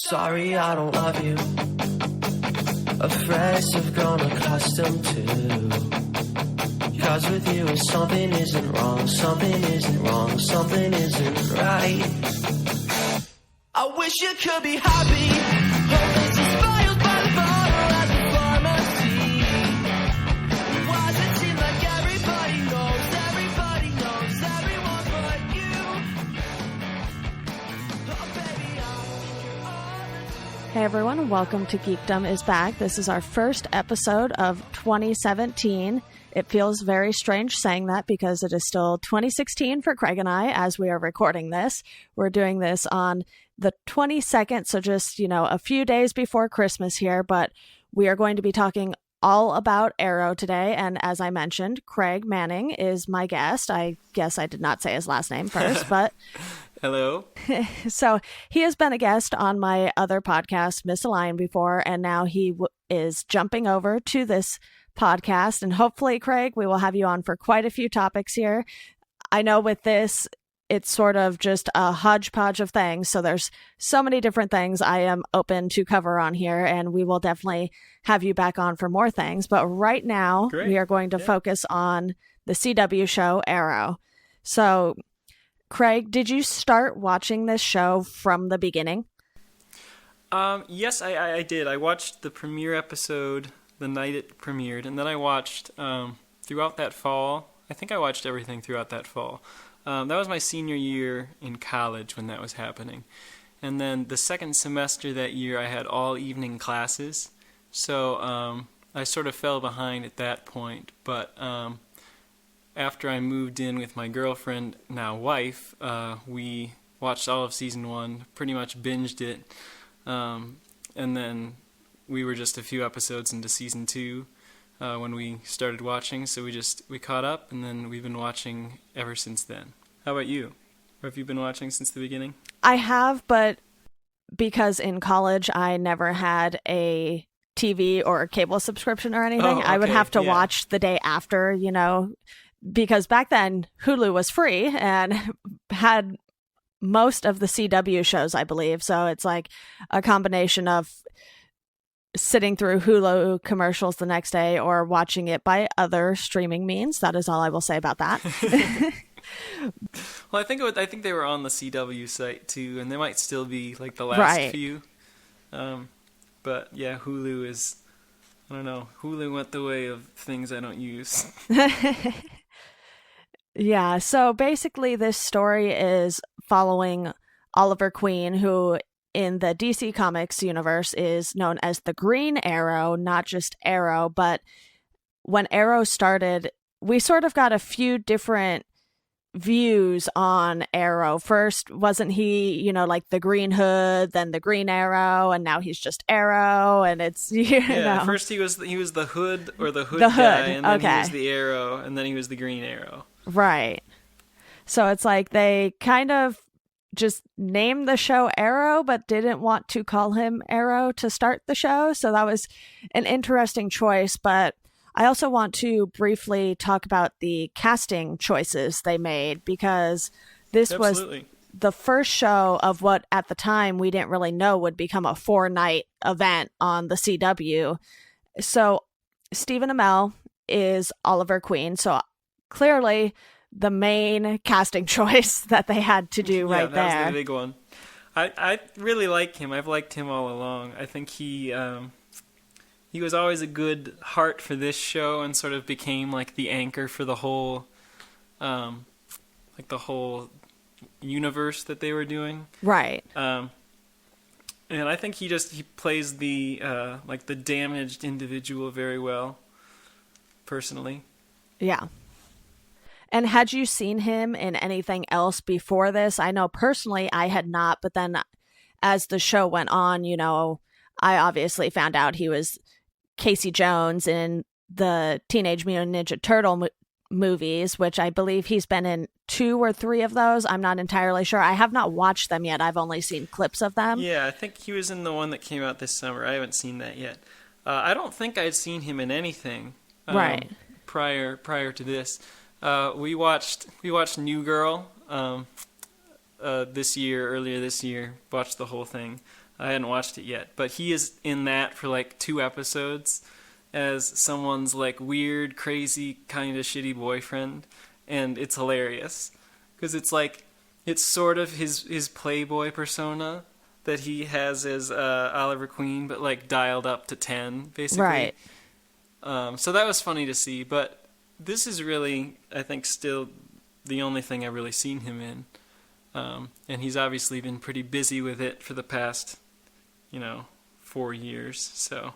Sorry, I don't love you. Afraid I've grown accustomed to. Cause with you something isn't wrong, something isn't wrong, something isn't right. I wish you could be happy. Hope this is spoiled by the bottle at the pharmacy. Why does it seem like everybody knows everyone but you? Oh baby, I think you're all the... Hey everyone, welcome to Geekdom is Back. This is our first episode of 2017. It feels very strange saying that because it is still 2016 for Craig and I as we are recording this. We're doing this on the 22nd, so just, a few days before Christmas here, but we are going to be talking all about Arrow today, and as I mentioned, Craig Manning is my guest. I guess I did not say his last name first, but... Hello. So he has been a guest on my other podcast, Misaligned, before, and now he is jumping over to this podcast, and hopefully, Craig, we will have you on for quite a few topics here. I know with this, it's sort of just a hodgepodge of things, so there's so many different things I am open to cover on here, and we will definitely have you back on for more things. But right now, Great. We are going to focus on the CW show Arrow. So, Craig, did you start watching this show from the beginning? Yes, I did. I watched the premiere episode the night it premiered, and then I watched throughout that fall. I think I watched everything throughout that fall. That was my senior year in college when that was happening. And then the second semester that year, I had all evening classes. So I sort of fell behind at that point. But after I moved in with my girlfriend, now wife, we watched all of season 1, pretty much binged it. And then we were just a few episodes into season 2 when we started watching, so we caught up, and then we've been watching ever since then. How about you? Or have you been watching since the beginning? I have, but because in college I never had a TV or a cable subscription or anything, Oh, okay. I would have to Yeah. watch the day after, because back then Hulu was free and had most of the CW shows, I believe. So it's like a combination of sitting through Hulu commercials the next day or watching it by other streaming means. That is all I will say about that. Well, I think they were on the CW site too, and they might still be like the last Right. few. But yeah, Hulu is, I don't know, Hulu went the way of things I don't use. Yeah, so basically this story is following Oliver Queen, who in the DC Comics universe is known as the Green Arrow, not just Arrow. But when Arrow started, we sort of got a few different views on Arrow. First, wasn't he, like the Green Hood, then the Green Arrow, and now he's just Arrow, and it's, Yeah, first he was the Hood or the Hood The guy, Hood, and then he okay. was the Arrow, and then he was the Green Arrow. Right. So it's like they kind of just named the show Arrow, but didn't want to call him Arrow to start the show. So that was an interesting choice. But I also want to briefly talk about the casting choices they made, because this Absolutely. was the first show of what at the time we didn't really know would become a 4-night event on the CW. So Stephen Amell is Oliver Queen. So clearly the main casting choice that they had to do right that there. was the big one. I really like him. I've liked him all along. I think he was always a good heart for this show and sort of became like the anchor for the whole the whole universe that they were doing. Right. And I think he plays the the damaged individual very well, personally. Yeah. And had you seen him in anything else before this? I know personally I had not, but then as the show went on, I obviously found out he was Casey Jones in the Teenage Mutant Ninja Turtle movies, which I believe he's been in 2 or 3 of those. I'm not entirely sure. I have not watched them yet. I've only seen clips of them. Yeah, I think he was in the one that came out this summer. I haven't seen that yet. I don't think I'd seen him in anything Right. prior to this. We watched New Girl earlier this year. Watched the whole thing. I hadn't watched it yet, but he is in that for like 2 episodes as someone's like weird, crazy, kind of shitty boyfriend, and it's hilarious because it's sort of his playboy persona that he has as Oliver Queen, but like dialed up to 10 basically. Right. So that was funny to see, but this is really, I think, still the only thing I've really seen him in. And he's obviously been pretty busy with it for the past, 4 years. So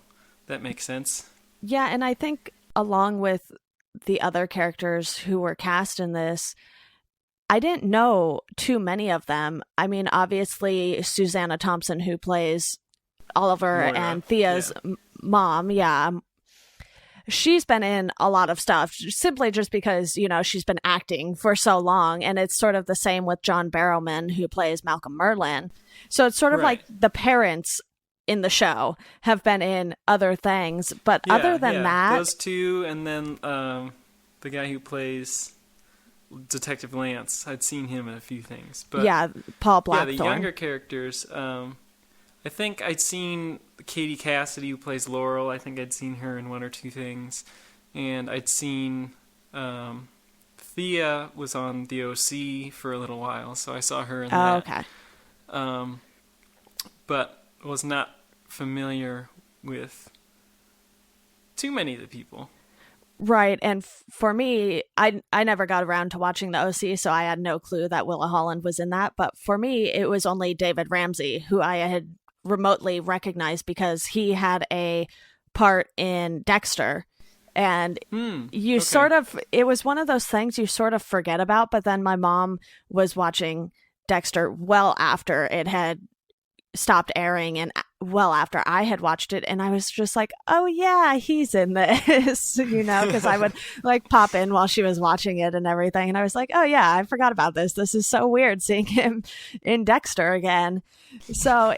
that makes sense. Yeah, and I think along with the other characters who were cast in this, I didn't know too many of them. I mean, obviously, Susanna Thompson, who plays Oliver Moira, and Thea's mom, she's been in a lot of stuff simply just because, she's been acting for so long. And it's sort of the same with John Barrowman, who plays Malcolm Merlin. So it's sort of like the parents in the show have been in other things. But other than that... Those two, and then the guy who plays Detective Lance, I'd seen him in a few things. But Paul Blackthorne. Yeah, the younger characters... I think I'd seen Katie Cassidy, who plays Laurel. I think I'd seen her in 1 or 2 things. And I'd seen Thea was on The OC for a little while, so I saw her in that. Oh, okay. But was not familiar with too many of the people. Right, and for me, I never got around to watching The OC, so I had no clue that Willa Holland was in that. But for me, it was only David Ramsey, who I had remotely recognized because he had a part in Dexter. And it was one of those things you sort of forget about, but then my mom was watching Dexter well after it had stopped airing and well after I had watched it, and I was just like, oh yeah, he's in this, because I would like pop in while she was watching it and everything, and I was like, oh yeah, I forgot about this. This is so weird seeing him in Dexter again. So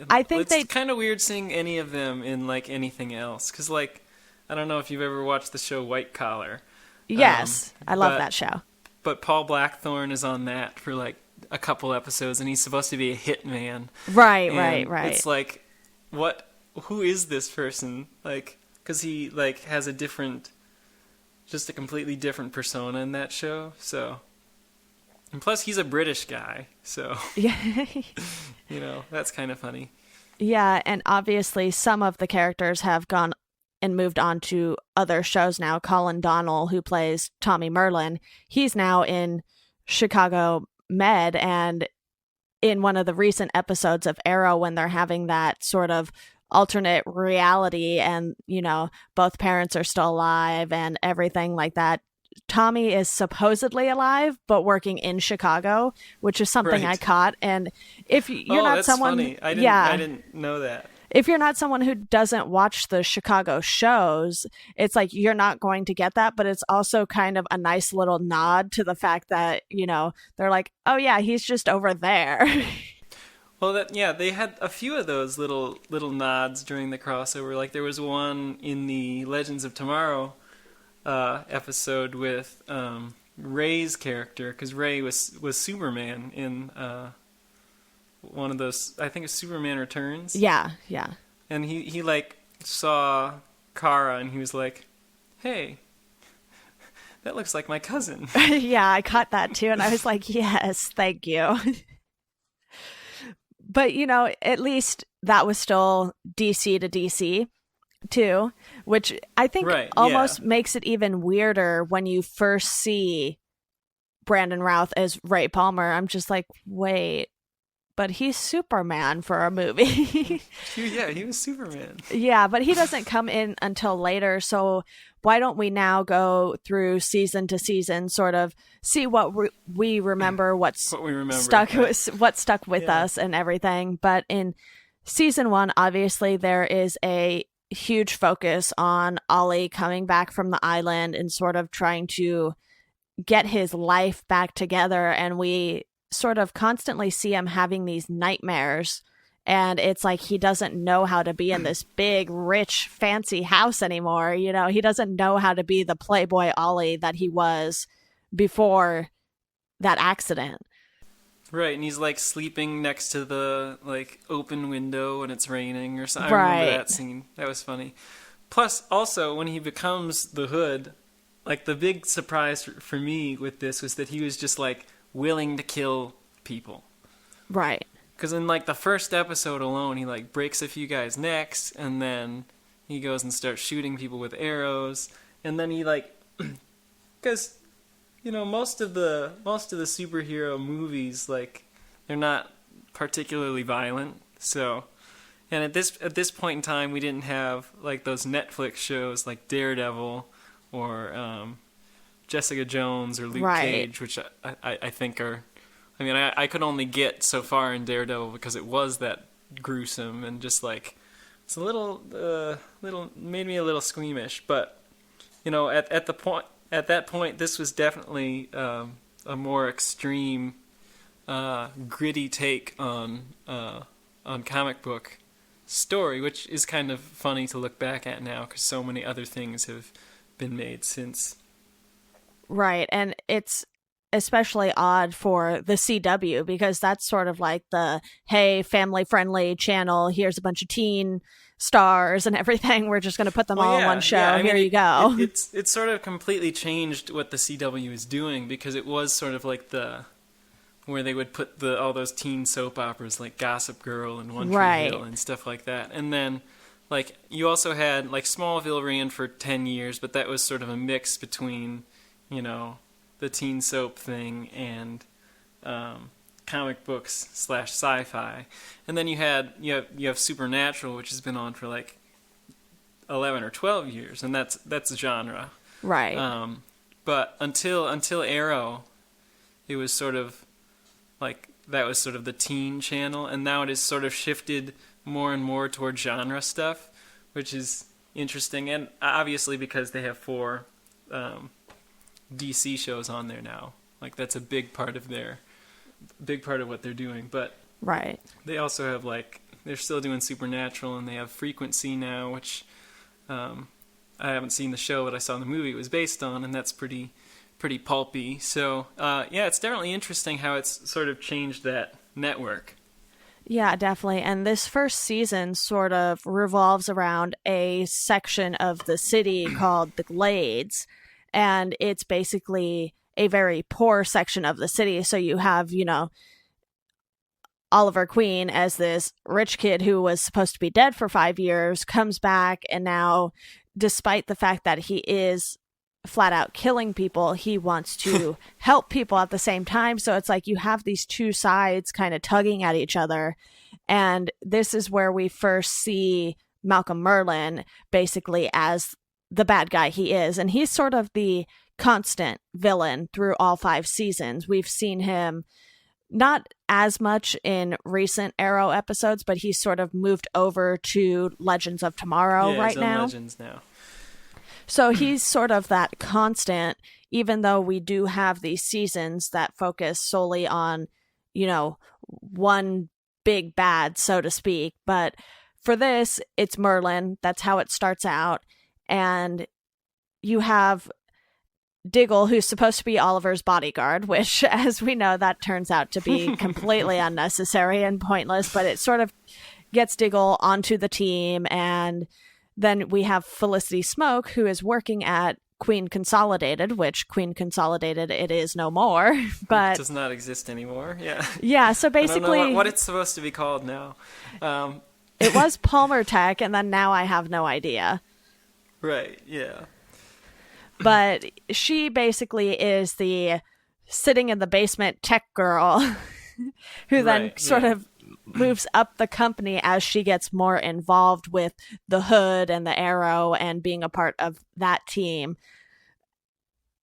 I think it's kind of weird seeing any of them in like anything else, because like I don't know if you've ever watched the show White Collar. Yes, I love that show. But Paul Blackthorne is on that for like a couple episodes, and he's supposed to be a hitman. Right. It's like, who is this person? Like, because he like has just a completely different persona in that show. So, and plus he's a British guy, so yeah, that's kind of funny. Yeah, and obviously some of the characters have gone and moved on to other shows now. Colin Donnell, who plays Tommy Merlin, he's now in Chicago Med, and in one of the recent episodes of Arrow, when they're having that sort of alternate reality and both parents are still alive and everything like that, Tommy is supposedly alive but working in Chicago, which is something I caught. And if you're not that's someone funny. I didn't know that. If you're not someone who doesn't watch the Chicago shows, it's like you're not going to get that, but it's also kind of a nice little nod to the fact that, they're like, oh yeah, he's just over there. Well, they had a few of those little nods during the crossover. Like there was one in the Legends of Tomorrow episode with Ray's character, because Ray was Superman in one of those, I think it's Superman Returns. Yeah. And he like saw Kara and he was like, hey, that looks like my cousin. Yeah, I caught that too, and I was like, yes, thank you. But at least that was still DC to DC too, which I think almost makes it even weirder when you first see Brandon Routh as Ray Palmer. I'm just like, wait, but he's Superman for a movie. Yeah, he was Superman. Yeah, but he doesn't come in until later, so why don't we now go through season to season, sort of see what we remember, what stuck with us and everything. But in season 1, obviously there is a huge focus on Ollie coming back from the island and sort of trying to get his life back together, and we sort of constantly see him having these nightmares, and it's like he doesn't know how to be in this big, rich, fancy house anymore. He doesn't know how to be the playboy Ollie that he was before that accident. Right, and he's like sleeping next to the like open window when it's raining or something. Right. I remember that scene. That was funny. Plus, also when he becomes the Hood, like the big surprise for me with this was that he was just like willing to kill people. Right. Because in like the first episode alone, he like breaks a few guys' necks, and then he goes and starts shooting people with arrows, and then he like, because most of the superhero movies, like, they're not particularly violent. So, and at this point in time, we didn't have like those Netflix shows like Daredevil or Jessica Jones or Luke Cage, which I think are. I mean, I could only get so far in Daredevil because it was that gruesome and just like it's a little made me a little squeamish. But at that point, this was definitely a more extreme, gritty take on comic book story, which is kind of funny to look back at now because so many other things have been made since. Right, and it's especially odd for the CW because that's sort of like the, hey, family-friendly channel, here's a bunch of teen stars and everything, we're just going to put them all in one show, I mean, here you go. It's sort of completely changed what the CW is doing because it was sort of like where they would put all those teen soap operas like Gossip Girl and One Tree Hill and stuff like that. And then like you also had like Smallville ran for 10 years, but that was sort of a mix between, the teen soap thing and comic books / sci-fi. And then you have Supernatural, which has been on for like 11 or 12 years, and that's genre. Right. But until Arrow, it was sort of like that was sort of the teen channel, and now it has sort of shifted more and more toward genre stuff, which is interesting, and obviously because they have 4 DC shows on there now. Like that's a big part of what they're doing. But right. They also have they're still doing Supernatural, and they have Frequency now, which I haven't seen the show, but I saw the movie it was based on, and that's pretty pulpy. So it's definitely interesting how it's sort of changed that network. Yeah, definitely. And this first season sort of revolves around a section of the city called the Glades. And it's basically a very poor section of the city. So you have, Oliver Queen as this rich kid who was supposed to be dead for 5 years, comes back, and now, despite the fact that he is flat out killing people, he wants to help people at the same time. So it's like you have these two sides kind of tugging at each other. And this is where we first see Malcolm Merlyn basically as the bad guy he is. And he's sort of the constant villain through all 5 seasons. We've seen him not as much in recent Arrow episodes, but he's sort of moved over to Legends of Tomorrow right now. Legends now. So he's sort of that constant, even though we do have these seasons that focus solely on, one big bad, so to speak. But for this, it's Merlyn. That's how it starts out. And you have Diggle, who's supposed to be Oliver's bodyguard, which, as we know, that turns out to be completely unnecessary and pointless, but it sort of gets Diggle onto the team. And then we have Felicity Smoke, who is working at Queen Consolidated, which Queen Consolidated it is no more, but it does not exist anymore. Yeah, so basically I don't know what it's supposed to be called now. It was Palmer Tech, and then now I have no idea. Right, yeah. But she basically is the sitting in the basement tech girl who then sort of moves up the company as she gets more involved with the Hood and the Arrow and being a part of that team.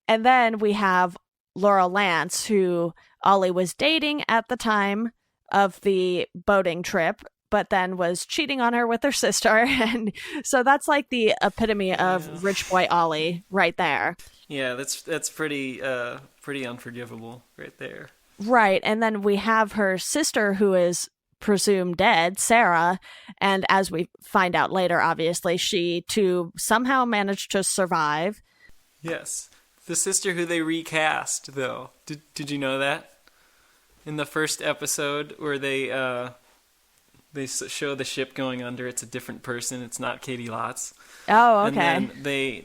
And then we have Laura Lance, who Ollie was dating at the time of the boating trip, but then was cheating on her with her sister. And so that's like the epitome of rich boy Ollie right there. Yeah, that's pretty unforgivable right there. Right. And then we have her sister who is presumed dead, Sarah. And as we find out later, obviously, she too somehow managed to survive. Yes. The sister who they recast, though. Did you know that? in the first episode where they show the ship going under. It's a different person. It's not Katie Lotz. Oh, okay. And then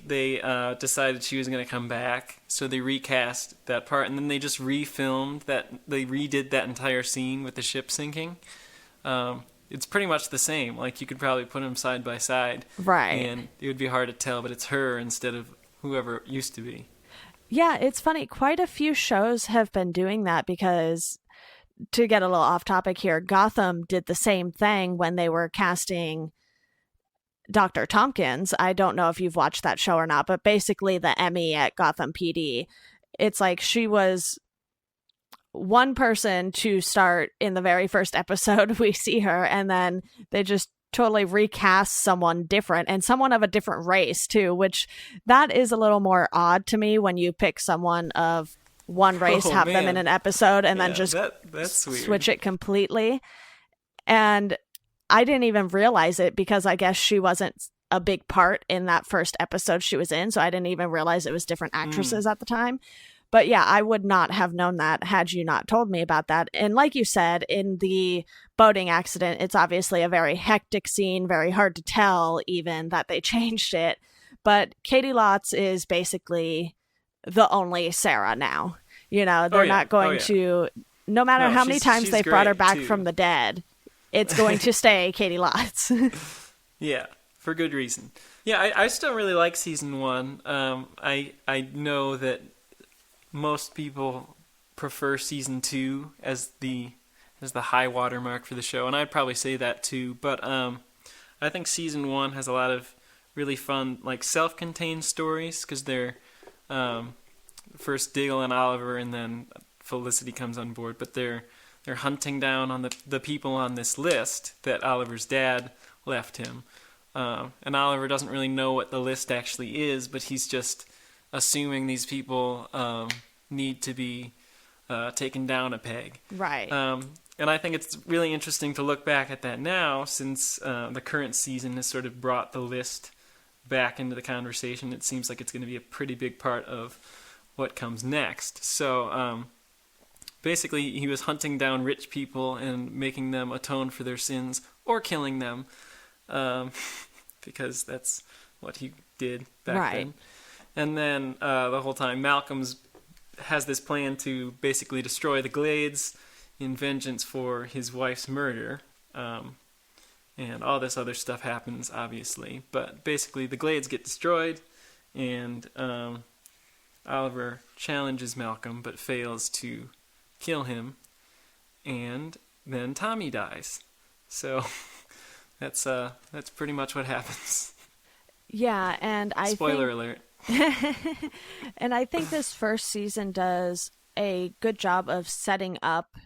they decided she was going to come back, so they recast that part, and then they just refilmed that. They redid that entire scene with the ship sinking. It's pretty much the same. Like, you could probably put them side by side, right? And it would be hard to tell, but it's her instead of whoever it used to be. Yeah, it's funny. Quite a few shows have been doing that because, to get a little off topic here, Gotham did the same thing when they were casting Dr. Tompkins. I don't know if you've watched that show or not, but basically the Emmy at Gotham PD, it's like she was one person to start in the very first episode. We see her, and then they just totally recast someone different, and someone of a different race too, which that is a little more odd to me when you pick someone of one race, have them in an episode, and then just that's weird. Switch it completely. And I didn't even realize it because I guess she wasn't a big part in that first episode she was in, so I didn't even realize it was different actresses at the time. But yeah, I would not have known that had you not told me about that. And like you said, in the boating accident, it's obviously a very hectic scene, very hard to tell even that they changed it. But Katie Lotz is basically the only Sarah now. You know, they're not going to, no matter how many times they've brought her back from the dead, it's going to stay Katie Lotz. Yeah, for good reason. Yeah, I still really like season 1. I know that most people prefer season 2 as the high water mark for the show, and I'd probably say that too. But I think season 1 has a lot of really fun, like, self-contained stories, because they're first Diggle and Oliver, and then Felicity comes on board. But they're hunting down on the people on this list that Oliver's dad left him, and Oliver doesn't really know what the list actually is, but he's just assuming these people need to be taken down a peg. Right. And I think it's really interesting to look back at that now, since the current season has sort of brought the list back into the conversation. It seems like it's going to be a pretty big part of what comes next. So basically, he was hunting down rich people and making them atone for their sins, or killing them, because that's what he did back then. And then the whole time, Malcolm's has this plan to basically destroy the Glades in vengeance for his wife's murder. And all this other stuff happens, obviously. But basically, the Glades get destroyed, and Oliver challenges Malcolm, but fails to kill him. And then Tommy dies. So that's pretty much what happens. Yeah, and Spoiler alert. And I think this first season does a good job of setting up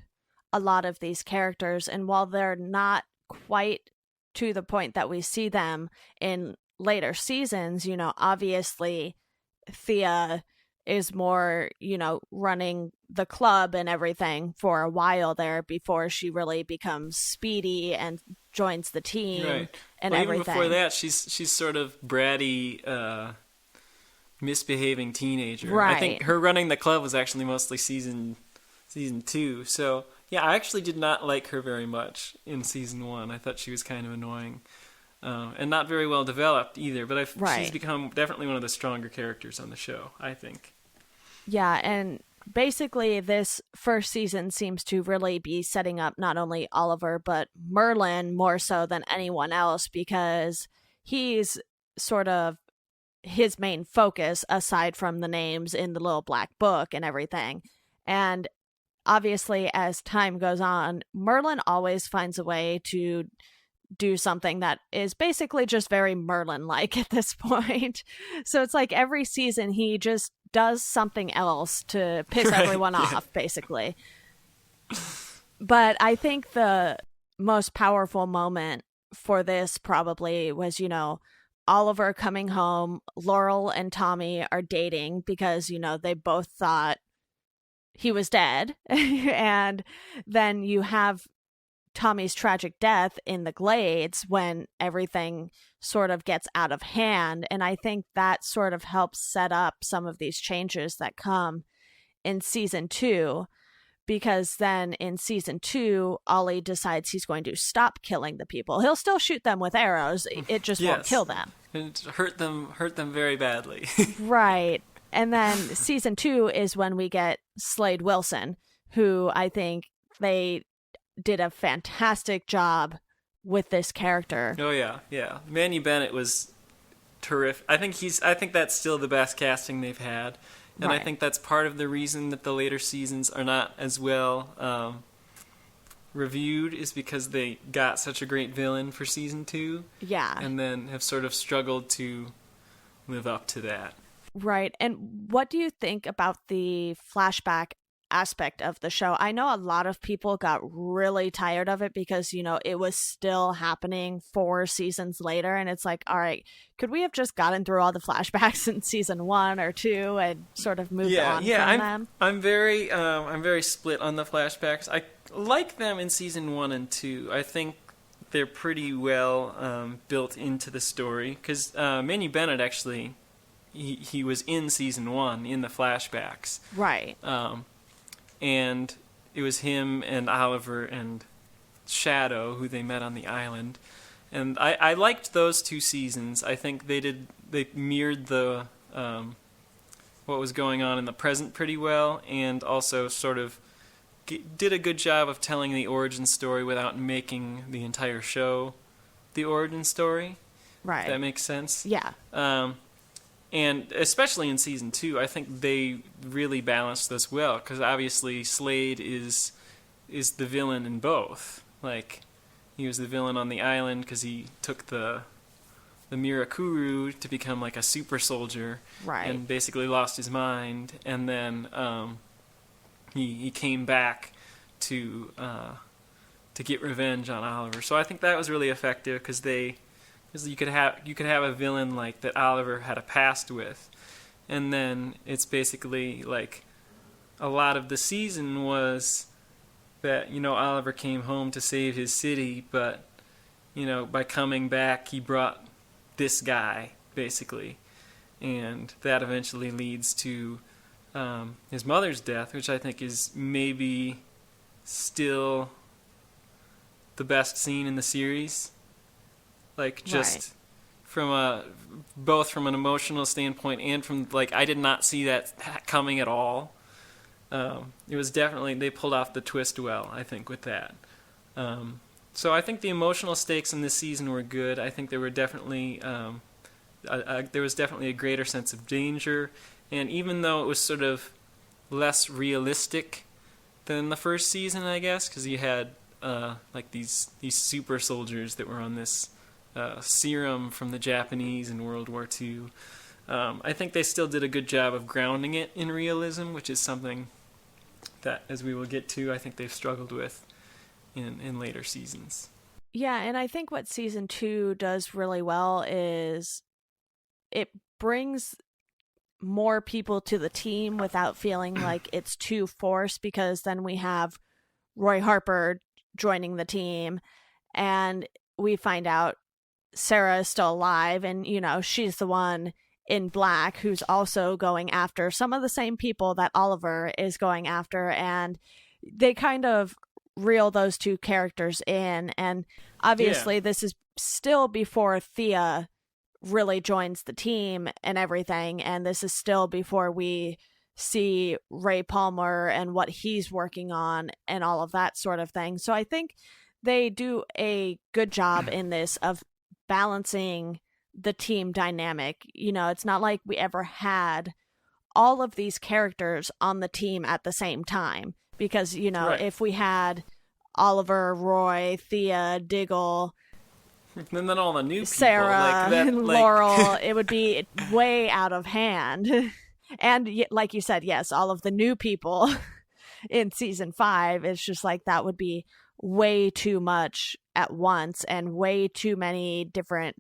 a lot of these characters, and while they're not quite to the point that we see them in later seasons, you know, obviously Thea is more, you know, running the club and everything for a while there before she really becomes Speedy and joins the team. Right. And well, everything. Even before that, she's sort of bratty, misbehaving teenager. Right. I think her running the club was actually mostly season 2. So yeah, I actually did not like her very much in season 1. I thought she was kind of annoying, and not very well developed either. But she's become definitely one of the stronger characters on the show, I think. Yeah, and basically this first season seems to really be setting up not only Oliver, but Merlin more so than anyone else, because he's sort of his main focus aside from the names in the little black book and everything. And obviously, as time goes on, Merlin always finds a way to do something that is basically just very Merlin-like at this point. So it's like every season he just does something else to piss everyone off, basically. But I think the most powerful moment for this probably was, you know, Oliver coming home. Laurel and Tommy are dating because, you know, they both thought he was dead. And then you have Tommy's tragic death in the Glades when everything sort of gets out of hand. And I think that sort of helps set up some of these changes that come in season 2. because then in season 2, Ollie decides he's going to stop killing the people. He'll still shoot them with arrows. It just won't kill them. And hurt them very badly. Right. And then season 2 is when we get Slade Wilson, who I think they did a fantastic job with this character. Oh yeah. Manny Bennett was terrific. I think that's still the best casting they've had. And right. I think that's part of the reason that the later seasons are not as well reviewed, is because they got such a great villain for season 2. Yeah. And then have sort of struggled to live up to that. Right. And what do you think about the flashback aspect of the show? I know a lot of people got really tired of it because, it was still happening 4 seasons later, and it's like, all right, could we have just gotten through all the flashbacks in season 1 or 2 and sort of moved on from them? I'm very split on the flashbacks. I like them in season 1 and 2. I think they're pretty well built into the story, because Manny Bennett actually he was in season 1 in the flashbacks. Right. And it was him and Oliver and Shadow who they met on the island. And I liked those 2 seasons. I think they mirrored the what was going on in the present pretty well, and also sort of did a good job of telling the origin story without making the entire show the origin story. Right. If that makes sense? Yeah. And especially in season 2, I think they really balanced this well, because obviously Slade is the villain in both. Like, he was the villain on the island because he took the Mirakuru to become like a super soldier, right, and basically lost his mind. And then he came back to get revenge on Oliver. So I think that was really effective, because you could have a villain like that Oliver had a past with, and then it's basically like a lot of the season was that Oliver came home to save his city, but by coming back he brought this guy basically, and that eventually leads to his mother's death, which I think is maybe still the best scene in the series. Like, just right. Both from an emotional standpoint and from, like, I did not see that coming at all. It was definitely, they pulled off the twist well, I think, with that. So I think the emotional stakes in this season were good. I think there were definitely, there was definitely a greater sense of danger. And even though it was sort of less realistic than the first season, I guess, because you had, like, these super soldiers that were on this serum from the Japanese in World War II. I think they still did a good job of grounding it in realism, which is something that, as we will get to, I think they've struggled with in later seasons. Yeah, and I think what season 2 does really well is it brings more people to the team without feeling like it's too forced, because then we have Roy Harper joining the team, and we find out Sarah is still alive, and she's the one in black who's also going after some of the same people that Oliver is going after, and they kind of reel those 2 characters in. And obviously this is still before Thea really joins the team and everything, and this is still before we see Ray Palmer and what he's working on and all of that sort of thing. So I think they do a good job in this of balancing the team dynamic. It's not like we ever had all of these characters on the team at the same time, because right. If we had Oliver, Roy, Thea, Diggle, and then all the new people, Sarah, Laurel, it would be way out of hand. And like you said, yes, all of the new people in season 5, it's just like that would be way too much at once, and way too many different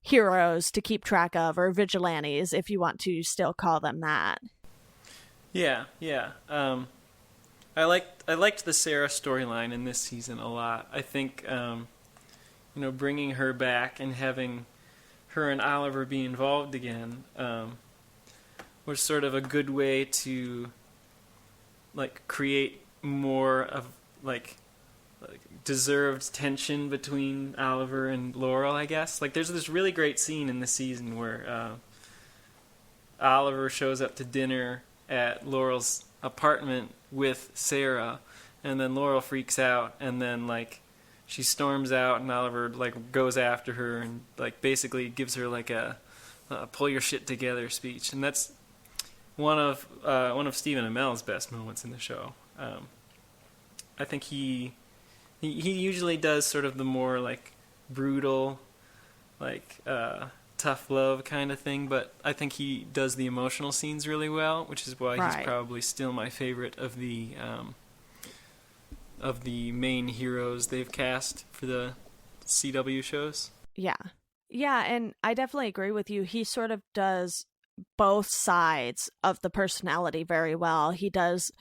heroes to keep track of, or vigilantes, if you want to still call them that. Yeah. I liked the Sarah storyline in this season a lot. I think bringing her back and having her and Oliver be involved again was sort of a good way to, like, create more of like deserved tension between Oliver and Laurel, I guess. Like, there's this really great scene in the season where Oliver shows up to dinner at Laurel's apartment with Sarah, and then Laurel freaks out, and then like she storms out, and Oliver like goes after her and like basically gives her like a pull your shit together speech, and that's one of Stephen Amell's best moments in the show. I think he usually does sort of the more like brutal, like tough love kind of thing, but I think he does the emotional scenes really well, which is why he's probably still my favorite of the main heroes they've cast for the CW shows. Yeah, and I definitely agree with you. He sort of does both sides of the personality very well. He does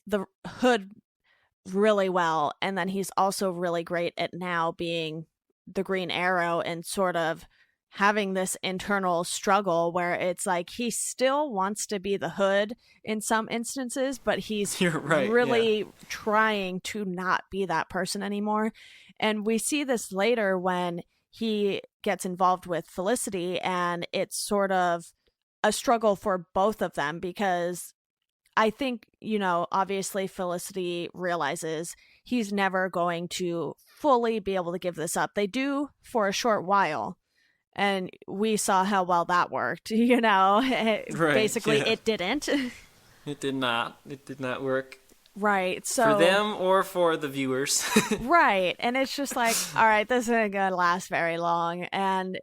the Hood really well, and then he's also really great at now being the Green Arrow and sort of having this internal struggle where it's like he still wants to be the Hood in some instances, but he's really trying to not be that person anymore. And we see this later when he gets involved with Felicity, and it's sort of a struggle for both of them, because I think, obviously Felicity realizes he's never going to fully be able to give this up. They do for a short while, and we saw how well that worked, Basically, it didn't. It did not. It did not work. Right. So for them or for the viewers. Right. And it's just like, all right, this isn't going to last very long. And,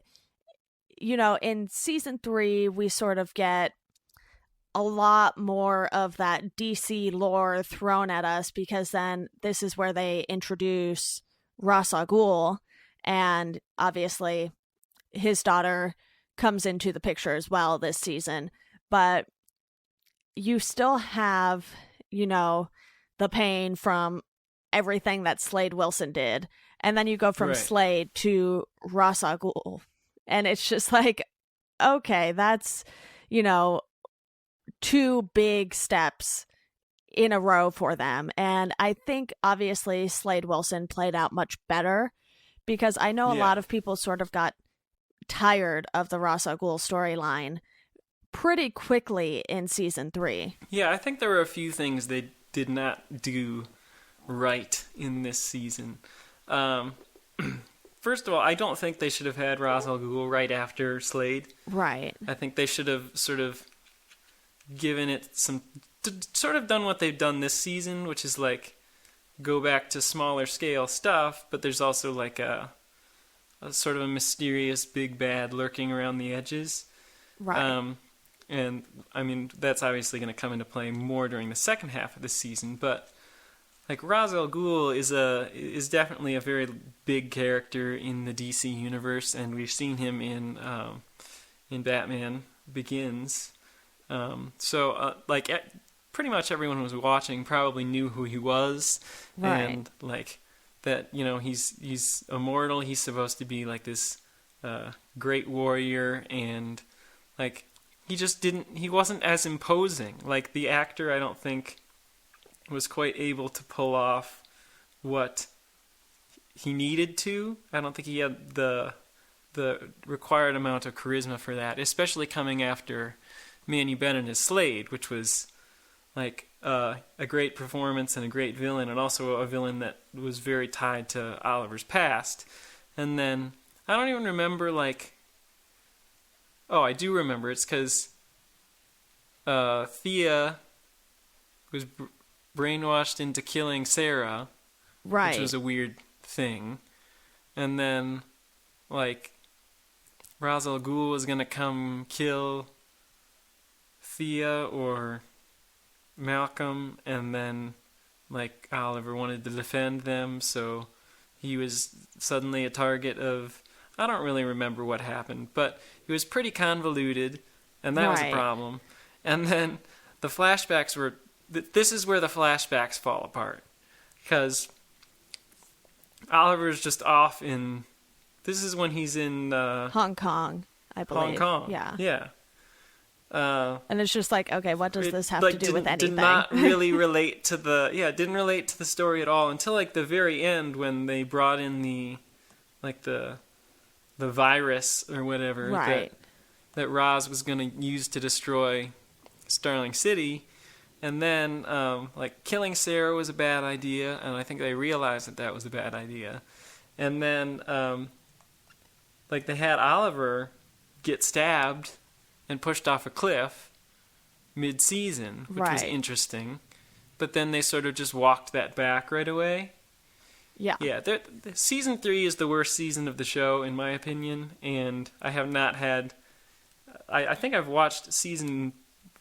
in season 3, we sort of get a lot more of that DC lore thrown at us, because then this is where they introduce Ra's al Ghul, and obviously his daughter comes into the picture as well this season. But you still have, the pain from everything that Slade Wilson did, and then you go from Slade to Ra's al Ghul, and it's just like, okay, that's, 2 big steps in a row for them. And I think obviously Slade Wilson played out much better, because I know a lot of people sort of got tired of the Ra's al Ghul storyline pretty quickly in season 3. Yeah, I think there were a few things they did not do right in this season. First of all, I don't think they should have had Ra's al Ghul right after Slade. Right. I think they should have sort of given it sort of done what they've done this season, which is like go back to smaller scale stuff, but there's also like a sort of a mysterious big bad lurking around the edges. Right. And I mean, that's obviously going to come into play more during the second half of the season, but like Ra's al Ghul is definitely a very big character in the DC universe, and we've seen him in Batman Begins. Pretty much everyone who was watching probably knew who he was, and like that, he's immortal. He's supposed to be like this great warrior, and like he wasn't as imposing. Like the actor, I don't think was quite able to pull off what he needed to. I don't think he had the required amount of charisma for that, especially coming after Manu Bennett as Slade, which was like a great performance and a great villain, and also a villain that was very tied to Oliver's past. And then I don't even remember I do remember. It's because Thea was brainwashed into killing Sarah, which was a weird thing. And then Ra's al Ghul was gonna come kill Thea or Malcolm, and then Oliver wanted to defend them, so he was suddenly a target of, I don't really remember what happened, but it was pretty convoluted, and that was a problem. And then the flashbacks were, this is where the flashbacks fall apart, because Oliver's just off in, this is when he's in Hong Kong, I believe. Hong Kong, yeah. And it's just like, okay, what does this have to do with anything? Did not really relate to didn't relate to the story at all until like the very end when they brought in the virus or whatever that Roz was going to use to destroy Starling City. And then, like, killing Sarah was a bad idea, and I think they realized that was a bad idea. And then, like, they had Oliver get stabbed and pushed off a cliff mid-season, which was interesting. But then they sort of just walked that back right away. Yeah. Yeah, season 3 is the worst season of the show, in my opinion, and I have not had... I think I've watched season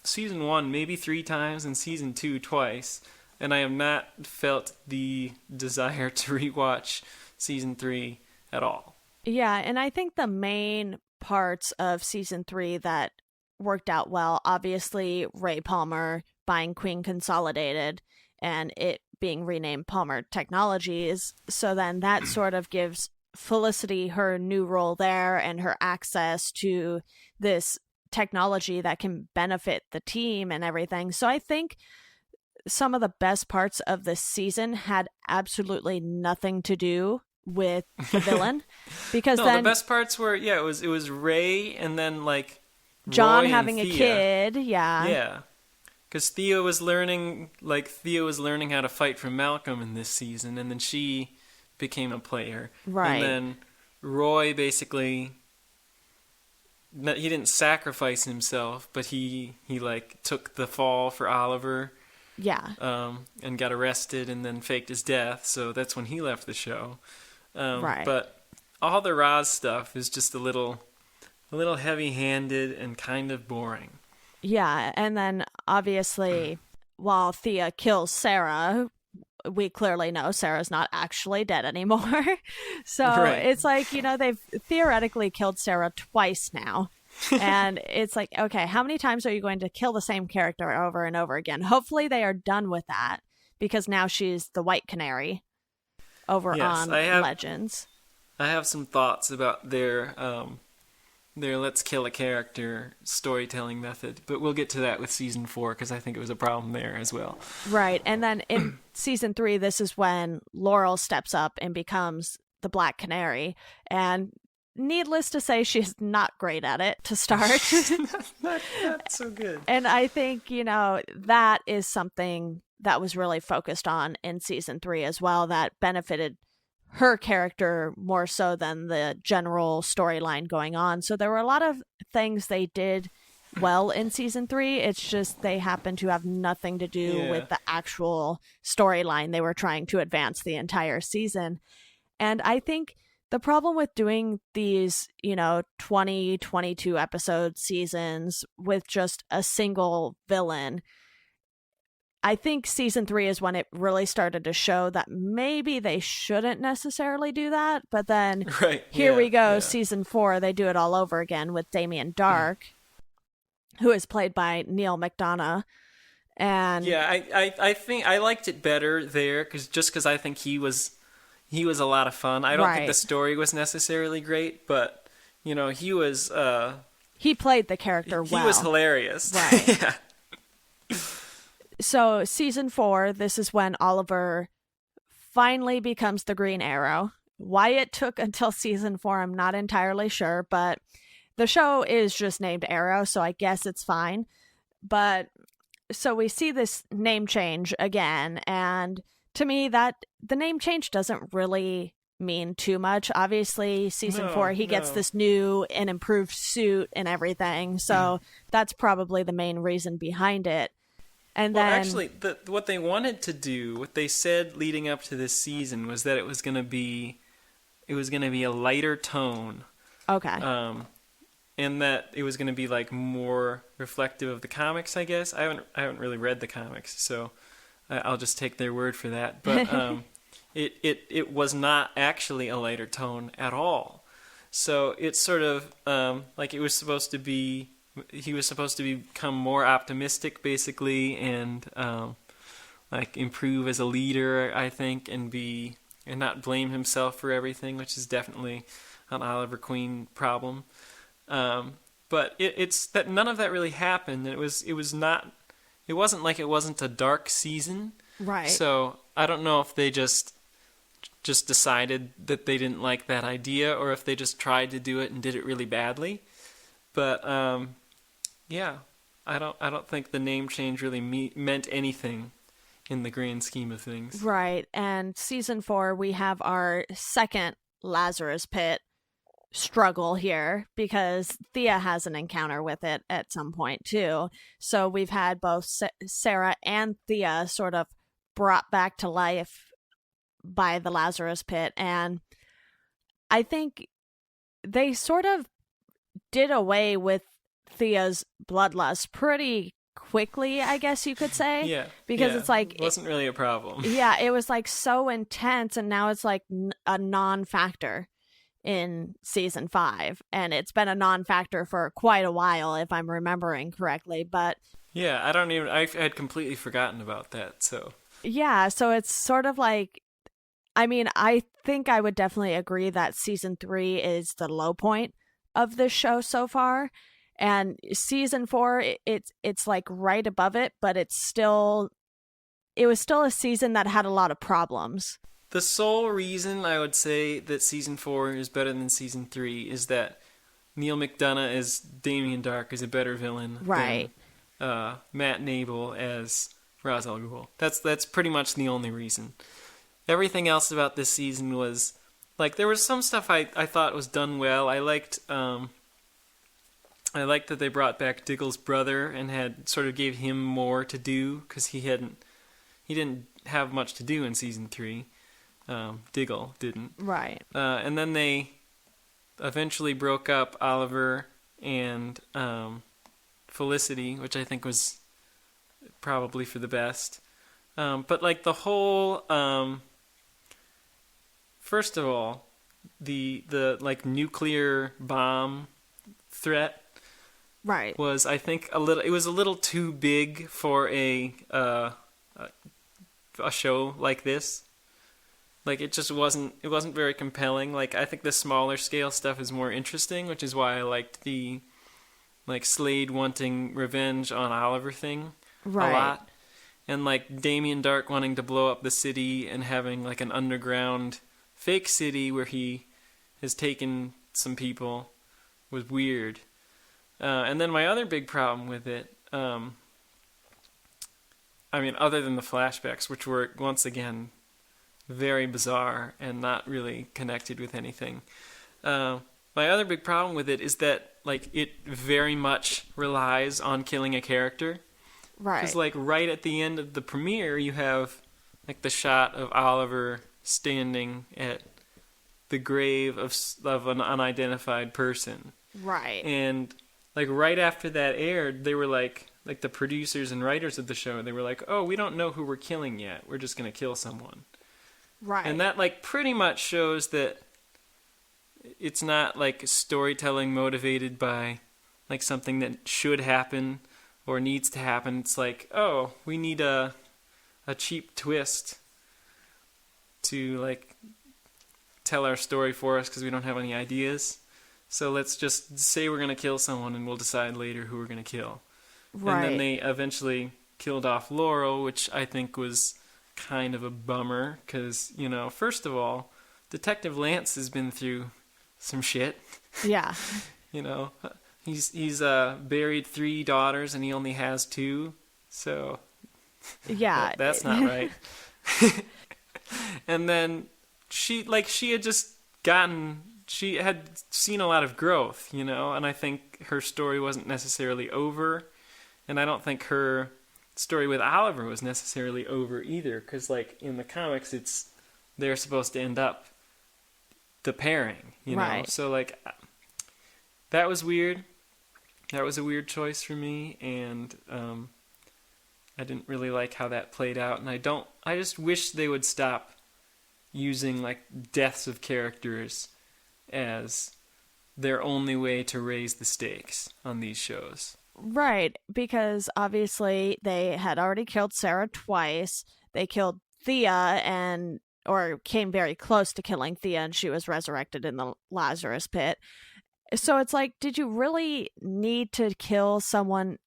1 maybe 3 times and season 2 twice, and I have not felt the desire to rewatch season 3 at all. Yeah, and I think the main parts of season 3 that worked out well, obviously Ray Palmer buying Queen Consolidated and it being renamed Palmer Technologies, so then that sort of gives Felicity her new role there and her access to this technology that can benefit the team and everything. So I think some of the best parts of this season had absolutely nothing to do with the villain, because no, then the best parts were it was Ray and then like John Roy having a kid, yeah, because Thea was learning how to fight for Malcolm in this season, and then she became a player, right? And then Roy basically. He didn't sacrifice himself, but he like took the fall for Oliver. Yeah. And got arrested and then faked his death, so that's when he left the show. Right. But all the Roz stuff is just a little heavy-handed and kind of boring. Yeah, and then obviously while Thea kills Sarah, we clearly know Sarah's not actually dead anymore. So It's like, they've theoretically killed Sarah twice now. And it's like, okay, how many times are you going to kill the same character over and over again? Hopefully they are done with that, because now she's the White Canary over on Legends. I have some thoughts about their let's kill a character storytelling method, but we'll get to that with season 4 because I think it was a problem there as well. Right, and then in season 3, this is when Laurel steps up and becomes the Black Canary, and needless to say, she's not great at it to start. not so good. And I think, that is something that was really focused on in season 3 as well, that benefited her character more so than the general storyline going on. So there were a lot of things they did well in season 3. It's just they happen to have nothing to do with the actual storyline they were trying to advance the entire season. And I think the problem with doing these, 20, 22 episode seasons with just a single villain, I think season 3 is when it really started to show that maybe they shouldn't necessarily do that. But then here we go, season 4, they do it all over again with Damien Dark, who is played by Neil McDonough. And I think I liked it better there because I think he was a lot of fun. I don't think the story was necessarily great, but he was he played the character well. He was hilarious. Right. Yeah. So season 4, this is when Oliver finally becomes the Green Arrow. Why it took until season 4, I'm not entirely sure, but the show is just named Arrow, so I guess it's fine. But so we see this name change again, and to me, that the name change doesn't really mean too much. Obviously, season 4, he gets this new and improved suit and everything, so that's probably the main reason behind it. And then actually, what they wanted to do, what they said leading up to this season, was that it was going to be a lighter tone. Okay. And that it was going to be like more reflective of the comics, I guess. I haven't really read the comics, so I'll just take their word for that. But it was not actually a lighter tone at all. So it's sort of like it was supposed to be. He was supposed to become more optimistic, basically, and like improve as a leader, I think, and not blame himself for everything, which is definitely an Oliver Queen problem. but it's that none of that really happened. It wasn't like it wasn't a dark season. Right. So I don't know if they just decided that they didn't like that idea, or if they just tried to do it and did it really badly. But yeah, I don't think the name change really meant anything in the grand scheme of things. Right. And season 4, we have our second Lazarus Pit struggle here, because Thea has an encounter with it at some point too. So we've had both Sarah and Thea sort of brought back to life by the Lazarus Pit, and I think they sort of did away with Thea's bloodlust pretty quickly, I guess you could say. Yeah. Because it's like... It wasn't really a problem. Yeah, it was like so intense, and now it's like a non-factor in season 5. And it's been a non-factor for quite a while, if I'm remembering correctly. But yeah, I had completely forgotten about that, so... Yeah, so it's sort of like... I mean, I think I would definitely agree that season 3 is the low point of this show so far. And season 4, it's like right above it, but it was still a season that had a lot of problems. The sole reason I would say that season 4 is better than season 3 is that Neil McDonough as Damien Dark is a better villain right. than Matt Nable as Ra's al Ghul. That's pretty much the only reason. Everything else about this season was like, there was some stuff I thought was done well. I liked that they brought back Diggle's brother and had sort of gave him more to do, because he didn't have much to do in season 3. Diggle didn't. Right. And then they eventually broke up Oliver and Felicity, which I think was probably for the best. But like the whole, first of all, the like nuclear bomb threat, right, was, I think, a little too big for a show like this. Like, it just wasn't very compelling. Like, I think the smaller scale stuff is more interesting, which is why I liked the like Slade wanting revenge on Oliver thing right. a lot. And like Damien Dark wanting to blow up the city and having like an underground fake city where he has taken some people was weird. And then my other big problem with it, I mean, other than the flashbacks, which were once again very bizarre and not really connected with anything. My other big problem with it is that like it very much relies on killing a character. Right. Because like right at the end of the premiere, you have like the shot of Oliver standing at the grave of an unidentified person. Right. And like right after that aired, they were like the producers and writers of the show, they were like, "Oh, we don't know who we're killing yet. We're just going to kill someone." Right. And that like pretty much shows that it's not like storytelling motivated by like something that should happen or needs to happen. It's like, oh, we need a cheap twist to like tell our story for us because we don't have any ideas. So let's just say we're going to kill someone and we'll decide later who we're going to kill. Right. And then they eventually killed off Laurel, which I think was kind of a bummer because, you know, first of all, Detective Lance has been through some shit. Yeah. You know, he's buried 3 daughters and he only has 2. So yeah, that's not right. And then she had seen a lot of growth, you know, and I think her story wasn't necessarily over, and I don't think her story with Oliver was necessarily over either, because like in the comics they're supposed to end up the pairing, you know. Right. So like that was weird. That was a weird choice for me, and I didn't really like how that played out, and I just wish they would stop using like deaths of characters as their only way to raise the stakes on these shows. Right, because obviously they had already killed Sarah twice. They killed Thea or came very close to killing Thea, and she was resurrected in the Lazarus Pit. So it's like, did you really need to kill someone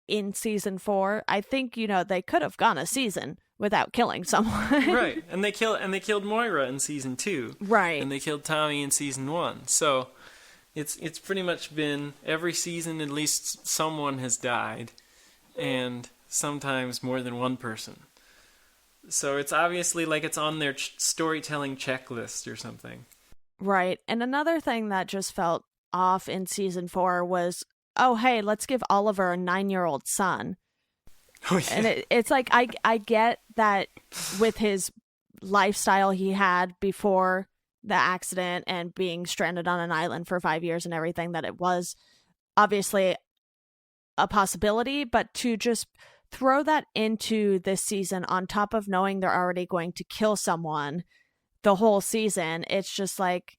in season 4? I think, they could have gone a season without killing someone. Right. And they killed Moira in season 2. Right. And they killed Tommy in season 1. So it's pretty much been every season at least someone has died, and sometimes more than one person. So it's obviously like it's on their storytelling checklist or something. Right. And another thing that just felt off in season 4 was, oh, hey, let's give Oliver a 9-year-old son. Oh, yeah. And it's like, I get that with his lifestyle he had before the accident and being stranded on an island for 5 years and everything, that it was obviously a possibility, but to just throw that into this season on top of knowing they're already going to kill someone the whole season, it's just like,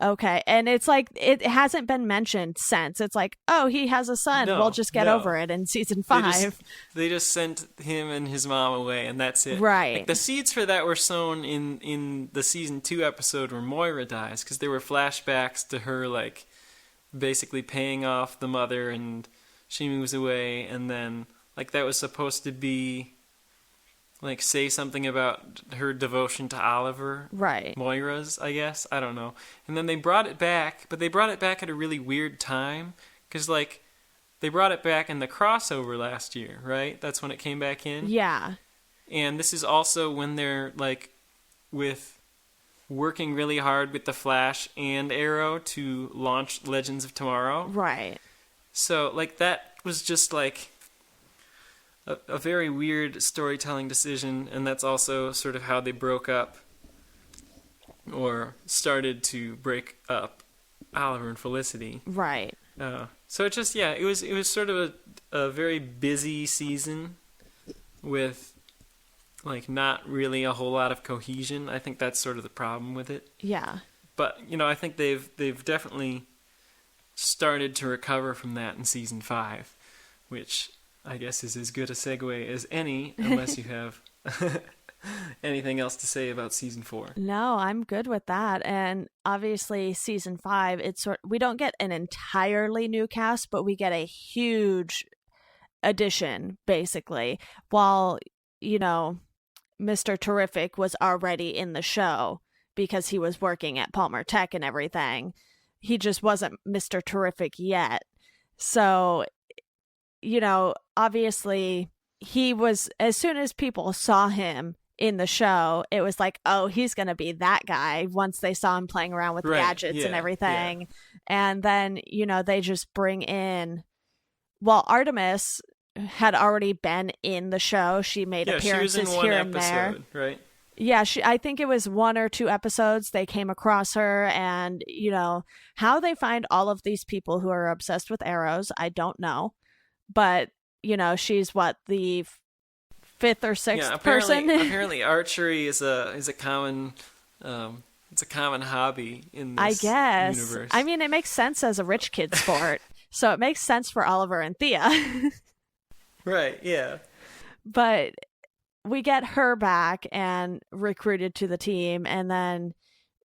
okay. And it's like, it hasn't been mentioned since. It's like, oh, he has a son. We'll just get over it in season 5. They just sent him and his mom away, and that's it. Right. Like, the seeds for that were sown in the season 2 episode where Moira dies, because there were flashbacks to her, like, basically paying off the mother, and she moves away, and then, like, that was supposed to be, like, say something about her devotion to Oliver. Right. Moira's, I guess. I don't know. And then they brought it back, but they brought it back at a really weird time. Because, like, they brought it back in the crossover last year, right? That's when it came back in? Yeah. And this is also when they're, like, working really hard with the Flash and Arrow to launch Legends of Tomorrow. Right. So, like, that was just, like, a very weird storytelling decision, and that's also sort of how they broke up, or started to break up, Oliver and Felicity. Right. So it just, it was sort of a very busy season with, like, not really a whole lot of cohesion. I think that's sort of the problem with it. Yeah. But, I think they've definitely started to recover from that in season 5, which I guess is as good a segue as any, unless you have anything else to say about season 4. No, I'm good with that. And obviously season 5, we don't get an entirely new cast, but we get a huge addition, basically. While, Mr. Terrific was already in the show because he was working at Palmer Tech and everything, he just wasn't Mr. Terrific yet. So, obviously he was, as soon as people saw him in the show, it was like, oh, he's going to be that guy once they saw him playing around with gadgets and everything. Yeah. And then, they just bring in, Artemis had already been in the show. She made appearances she was in one here episode, and there. Right? Yeah, I think it was 1 or 2 episodes they came across her, and, how they find all of these people who are obsessed with arrows, I don't know. But, she's the 5th or 6th person. Apparently archery is a common it's a common hobby in this universe. I mean, it makes sense as a rich kid sport. So it makes sense for Oliver and Thea. Right, yeah. But we get her back and recruited to the team, and then,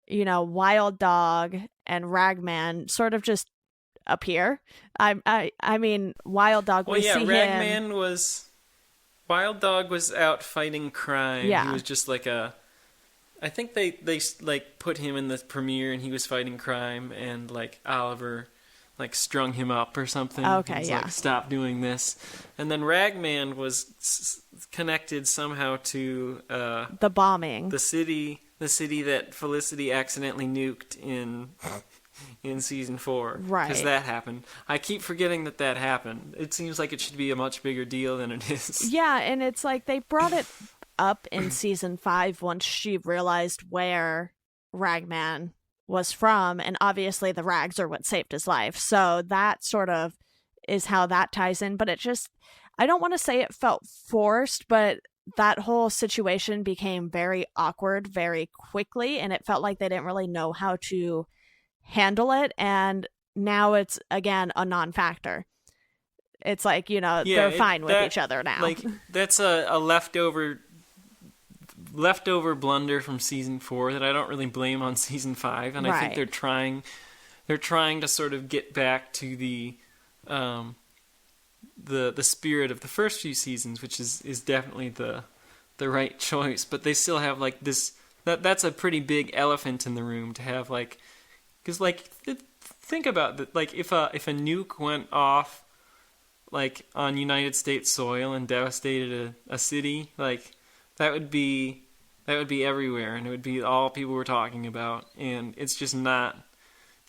Wild Dog and Ragman sort of just appear. I mean, Wild Dog. Well, Ragman was. Wild Dog was out fighting crime. Yeah. He was just like I think they like put him in the premiere and he was fighting crime, and like Oliver like strung him up or something. Okay, He's yeah. like, stop doing this. And then Ragman was connected somehow to the bombing. The city that Felicity accidentally nuked in season 4. Right. Because that happened. I keep forgetting that happened. It seems like it should be a much bigger deal than it is. Yeah, and it's like they brought it up in season 5 once she realized where Ragman was from, and obviously the rags are what saved his life. So that sort of is how that ties in. But it just, I don't want to say it felt forced, but that whole situation became very awkward very quickly, and it felt like they didn't really know how to handle it, and now it's again a non-factor. It's like, they're fine with each other now. Like, that's a leftover blunder from season 4 that I don't really blame on season 5, and I think they're trying they're trying to sort of get back to the spirit of the first few seasons, which is definitely the right choice. But they still have like this. That's a pretty big elephant in the room to have, like, because like think about that. Like if a nuke went off like on United States soil and devastated a city, like that would be everywhere, and it would be all people were talking about. And it's just not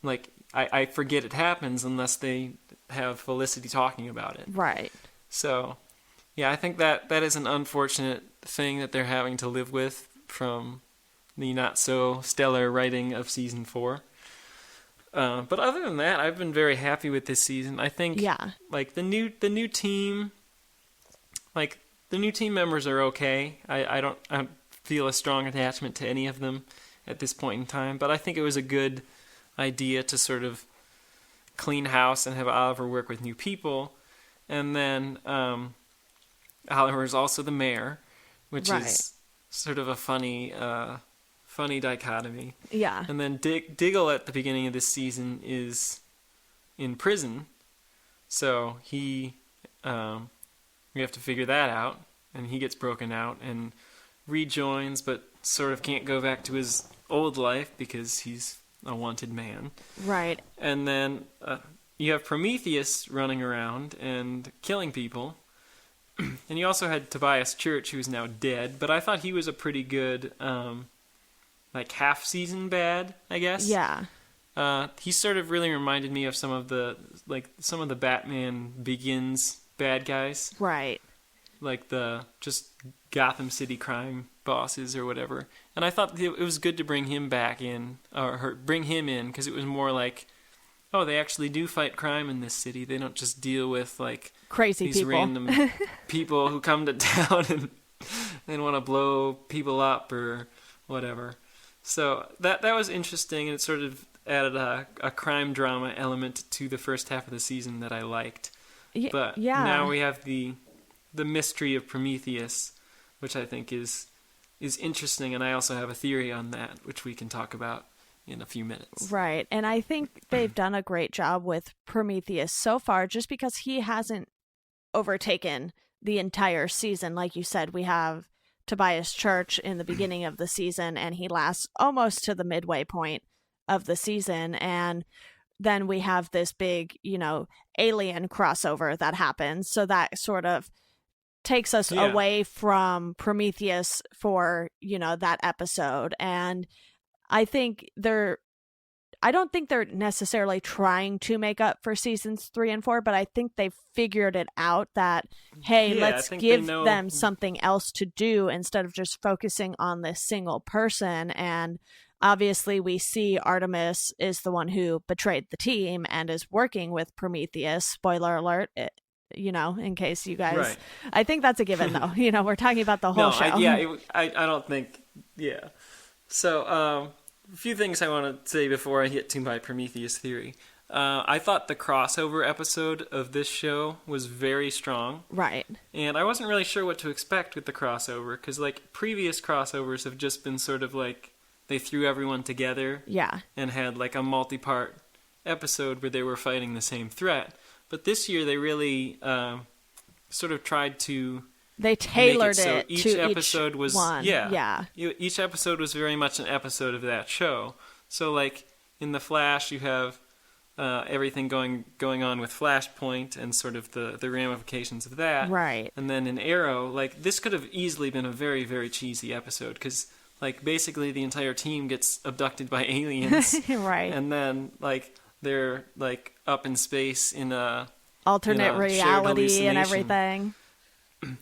like I forget it happens unless they have Felicity talking about it. Right. So yeah, I think that is an unfortunate thing that they're having to live with from the not so stellar writing of season 4. But other than that, I've been very happy with this season. I think like the new team, like the new team members are okay. I don't feel a strong attachment to any of them at this point in time, but I think it was a good idea to sort of clean house and have Oliver work with new people. And then Oliver is also the mayor, which is sort of a funny dichotomy. Yeah. And then Diggle at the beginning of this season is in prison, so we have to figure that out, and he gets broken out and rejoins, but sort of can't go back to his old life because he's a wanted man. Right. And then you have Prometheus running around and killing people. And you also had Tobias Church, who's now dead, but I thought he was a pretty good like half season bad, I guess. Yeah. He sort of really reminded me of some of the Batman Begins bad guys. Right. Like the just Gotham City crime bosses or whatever. And I thought it was good to bring him back in, or bring him in, because it was more like, oh, they actually do fight crime in this city. They don't just deal with like crazy these people. random people who come to town and want to blow people up or whatever. So that was interesting, and it sort of added a crime drama element to the first half of the season that I liked. But now we have the mystery of Prometheus, which I think is interesting, and I also have a theory on that, which we can talk about in a few minutes. Right, and I think they've done a great job with Prometheus so far, just because he hasn't overtaken the entire season. Like you said, we have Tobias Church in the beginning of the season, and he lasts almost to the midway point of the season, and then we have this big, alien crossover that happens, so that sort of takes us away from Prometheus for, that episode. And I don't think they're necessarily trying to make up for seasons 3 and 4, but I think they've figured it out that, hey, let's give them something else to do instead of just focusing on this single person. And obviously we see Artemis is the one who betrayed the team and is working with Prometheus. Spoiler alert. In case you guys... Right. I think that's a given, though. We're talking about the whole show. I don't think... Yeah. So, a few things I want to say before I get to my Prometheus theory. I thought the crossover episode of this show was very strong. Right. And I wasn't really sure what to expect with the crossover, because, previous crossovers have just been sort of they threw everyone together. Yeah. And had, a multi-part episode where they were fighting the same threat. But this year they really sort of tried to... They tailored so it each to episode each was one. Yeah. Each episode was very much an episode of that show. So in The Flash, you have everything going on with Flashpoint and sort of the ramifications of that. Right. And then in Arrow, this could have easily been a very, very cheesy episode, because basically the entire team gets abducted by aliens. Right. And then they're up in space in a alternate reality and everything.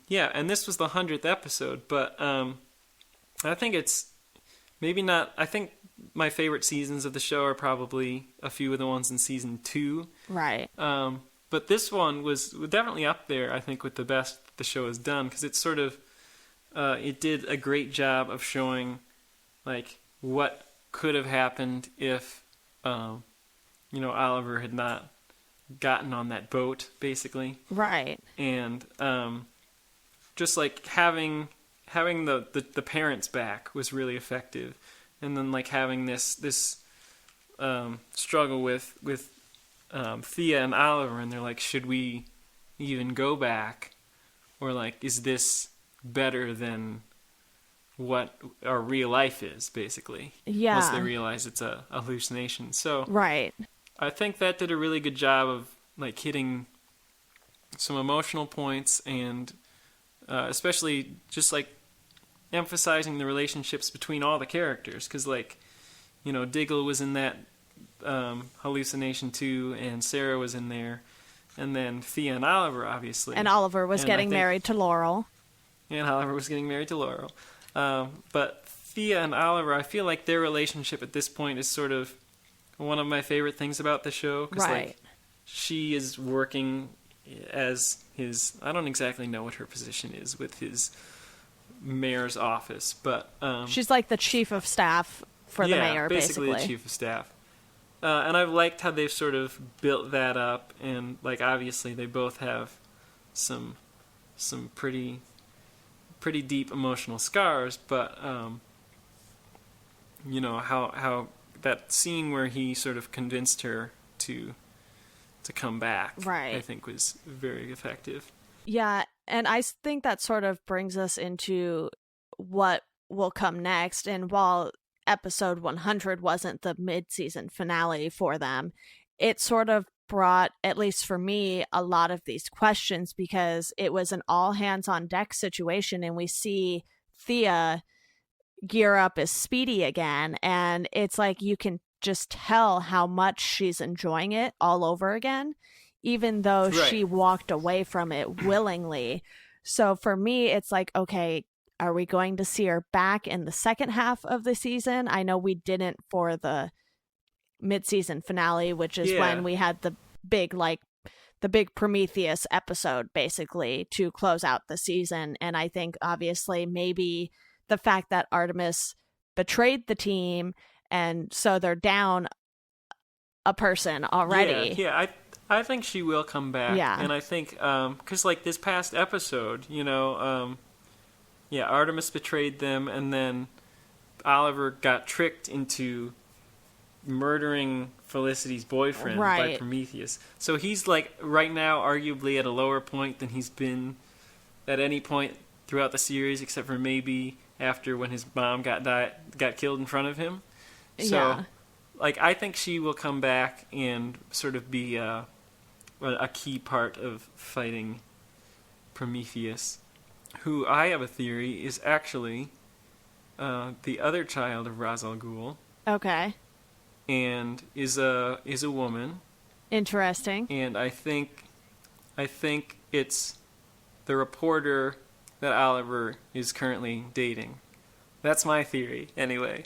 Yeah, and this was the 100th episode, but I think it's maybe not... I think my favorite seasons of the show are probably a few of the ones in season 2. Right. But this one was definitely up there, I think, with the best the show has done, because it sort of... it did a great job of showing, what could have happened if, Oliver had not gotten on that boat, basically. Right. And... just having the parents back was really effective, and then having this struggle with Thea and Oliver, and they're like, should we even go back, or like, is this better than what our real life is, basically? Yeah. Once they realize it's a hallucination. So Right. I think that did a really good job of like hitting some emotional points, and especially just like emphasizing the relationships between all the characters, because like, you know, Diggle was in that hallucination too, and Sarah was in there, and then Thea and Oliver, obviously. And Oliver was getting married to Laurel. And Oliver was getting married to Laurel. But Thea and Oliver, I feel like their relationship at this point is sort of one of my favorite things about the show. 'Cause, Right. like, she is working as his, I don't exactly know what her position is with his mayor's office, but She's like the chief of staff for the mayor, basically the chief of staff. And I've liked how they've sort of built that up, and like obviously they both have some pretty deep emotional scars, but you know, how that scene where he sort of convinced her to come back, Right. I think was very effective. Yeah, and I think that sort of brings us into what will come next. And while episode 100 wasn't the mid-season finale for them, it sort of brought, at least for me, a lot of these questions, because it was an all-hands-on-deck situation, and we see Thea gear up as Speedy again, and it's like you can just tell how much she's enjoying it all over again, even though Right. she walked away from it willingly. So for me, it's like, okay, are we going to see her back in the second half of the season? I know we didn't for the mid-season finale, which is when we had the big Prometheus episode, basically, to close out the season. And I think, obviously, maybe the fact that Artemis betrayed the team, and so they're down a person already. Yeah, I think she will come back. Yeah. And I think, because like this past episode, you know, Artemis betrayed them, and then Oliver got tricked into murdering Felicity's boyfriend by Right. Prometheus. So he's like right now arguably at a lower point than he's been at any point throughout the series, except for maybe after when his mom got killed in front of him. So Yeah. like I think she will come back and sort of be a key part of fighting Prometheus, who I have a theory is actually the other child of Ra's al Ghul, Okay. and is a woman, Interesting. and I think it's the reporter that Oliver is currently dating. That's my theory, anyway.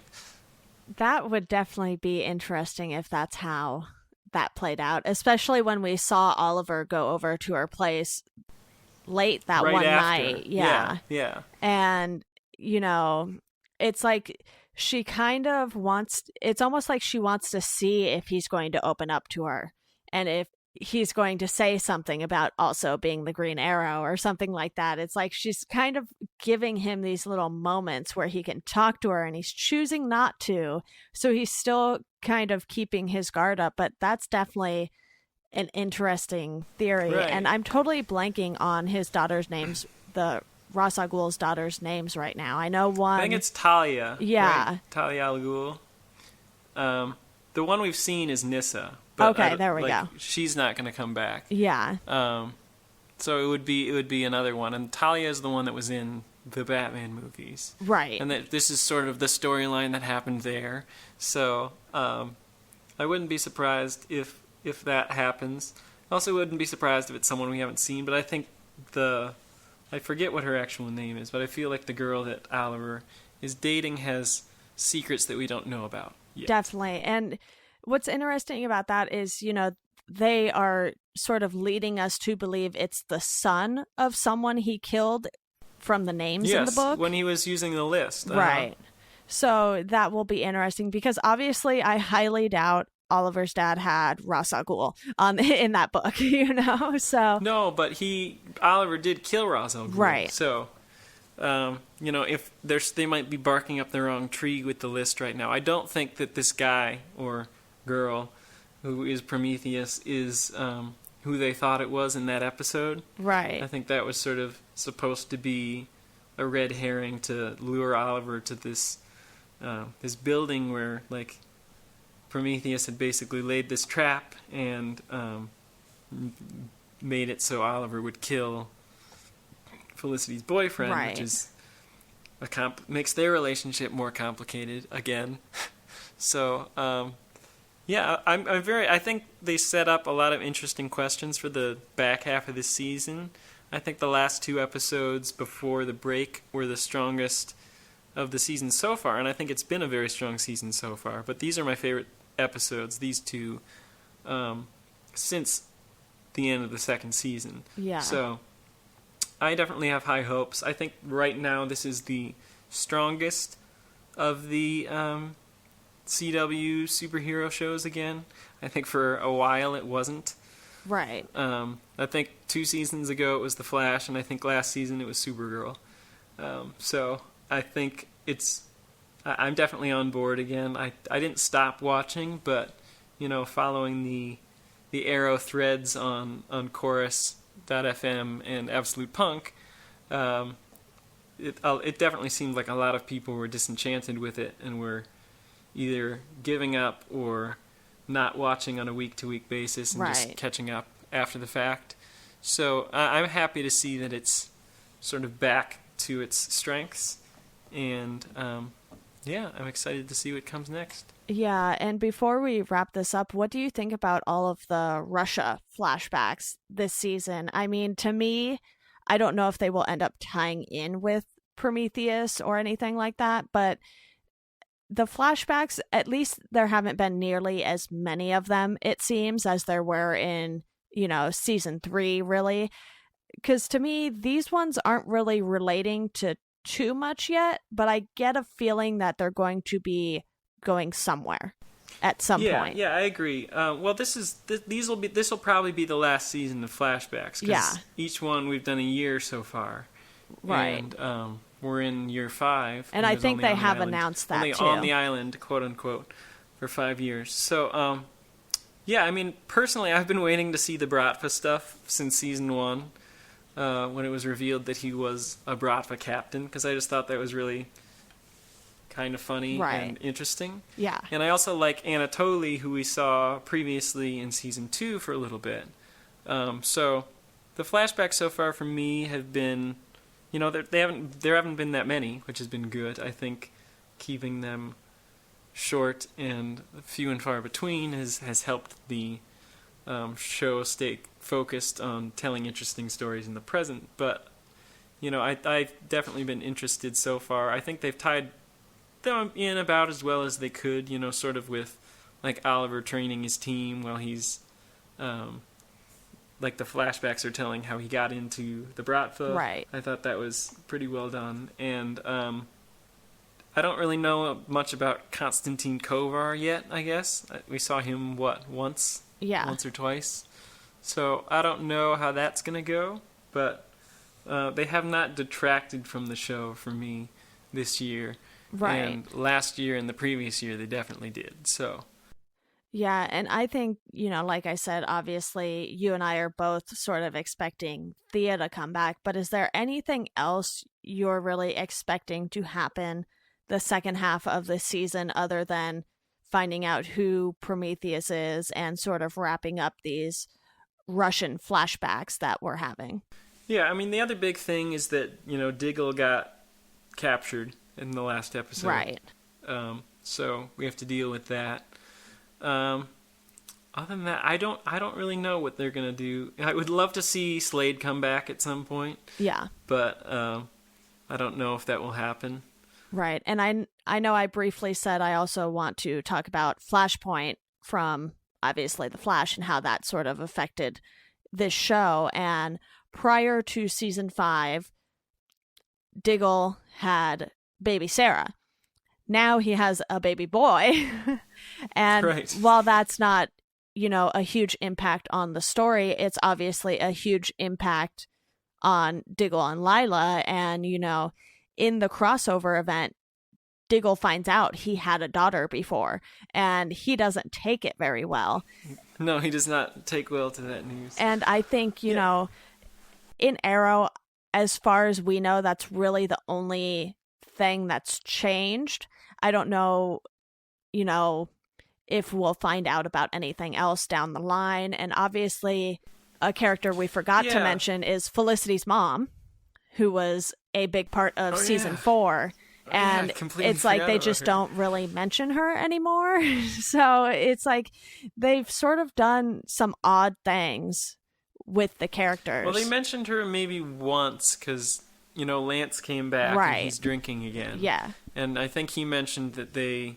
That would definitely be interesting if that's how that played out, especially when we saw Oliver go over to her place late that Right one after. night. Yeah. Yeah. And, you know, it's like she kind of wants, it's almost like she wants to see if he's going to open up to her, and if he's going to say something about also being the Green Arrow or something like that. It's like she's kind of giving him these little moments where he can talk to her, and he's choosing not to. So he's still kind of keeping his guard up, but that's definitely an interesting theory. Right. And I'm totally blanking on his daughter's names, the Ra's al Ghul's daughter's names right now. I know one. I think it's Talia. Yeah. Right? Talia al Ghul. The one we've seen is Nyssa. But Okay, there we go. She's not going to come back. Yeah. So it would be another one, and Talia is the one that was in the Batman movies, Right. and that this is sort of the storyline that happened there. So I wouldn't be surprised if that happens. I also wouldn't be surprised if it's someone we haven't seen. But I think I forget what her actual name is, but I feel like the girl that Oliver is dating has secrets that we don't know about yet. Definitely. And what's interesting about that is, you know, they are sort of leading us to believe it's the son of someone he killed from the names in the book. When he was using the list. Right. So that will be interesting, because obviously I highly doubt Oliver's dad had Ra's al Ghul in that book, you know? So No, but Oliver did kill Ra's al Ghul. Right. So, you know, if they might be barking up the wrong tree with the list right now. I don't think that this guy or girl, who is Prometheus, is who they thought it was in that episode. Right. I think that was sort of supposed to be a red herring to lure Oliver to this building where, like, Prometheus had basically laid this trap and made it so Oliver would kill Felicity's boyfriend, right. which is makes their relationship more complicated again. So, yeah, I think they set up a lot of interesting questions for the back half of this season. I think the last 2 episodes before the break were the strongest of the season so far, and I think it's been a very strong season so far. But these are my favorite episodes, these 2, since the end of the 2nd season. Yeah. So I definitely have high hopes. I think right now this is the strongest of the CW superhero shows again. I think for a while it wasn't. Right. I think 2 seasons ago it was The Flash, and I think last season it was Supergirl. So I think I'm definitely on board again. I didn't stop watching, but following the Arrow threads on Chorus.fm and Absolute Punk, it definitely seemed like a lot of people were disenchanted with it and were either giving up or not watching on a week-to-week basis and just catching up after the fact. So I'm happy to see that it's sort of back to its strengths, and yeah, I'm excited to see what comes next. Yeah, and before we wrap this up, what do you think about all of the Russia flashbacks this season? I mean, to me, I don't know if they will end up tying in with Prometheus or anything like that, but the flashbacks, at least there haven't been nearly as many of them, it seems, as there were in, season 3, really. Because to me, these ones aren't really relating to too much yet, but I get a feeling that they're going to be going somewhere at some point. Yeah, I agree. Well, this will probably be the last season of flashbacks. 'Cause yeah. Each one we've done a year so far. Right. And we're in year 5. And I think they have announced that only too. on the island, quote unquote, for 5 years. So, yeah, I mean, personally, I've been waiting to see the Bratva stuff since season 1, when it was revealed that he was a Bratva captain, because I just thought that was really kind of funny and interesting. Yeah. And I also like Anatoly, who we saw previously in season 2 for a little bit. So the flashbacks so far for me have been, there haven't been that many, which has been good. I think keeping them short and few and far between has helped the show stay focused on telling interesting stories in the present. But I've definitely been interested so far. I think they've tied them in about as well as they could, sort of with like Oliver training his team while he's like the flashbacks are telling how he got into the Bratva. Right. I thought that was pretty well done. And I don't really know much about Konstantin Kovar yet, I guess. We saw him, once? Yeah. Once or twice. So I don't know how that's going to go, but they have not detracted from the show for me this year. Right. And last year and the previous year, they definitely did. So. Yeah, and I think, like I said, obviously, you and I are both sort of expecting Thea to come back, but is there anything else you're really expecting to happen the second half of the season other than finding out who Prometheus is and sort of wrapping up these Russian flashbacks that we're having? Yeah, I mean, the other big thing is that, Diggle got captured in the last episode. Right. So we have to deal with that. Other than that, I don't really know what they're gonna do. I would love to see Slade come back at some point. Yeah. But I don't know if that will happen. Right. And I know I briefly said I also want to talk about Flashpoint from obviously The Flash and how that sort of affected this show. And prior to season 5, Diggle had baby Sarah. Now he has a baby boy. And right. While that's not, a huge impact on the story, it's obviously a huge impact on Diggle and Lila. And, in the crossover event, Diggle finds out he had a daughter before, and he doesn't take it very well. No, he does not take well to that news. And I think, you know, in Arrow, as far as we know, that's really the only thing that's changed. I don't know, you know, if we'll find out about anything else down the line. And obviously, a character we forgot to mention is Felicity's mom, who was a big part of season 4. And it's like they just don't really mention her anymore. So it's like they've sort of done some odd things with the characters. Well, they mentioned her maybe once because, you know, Lance came back and he's drinking again. Yeah. And I think he mentioned that they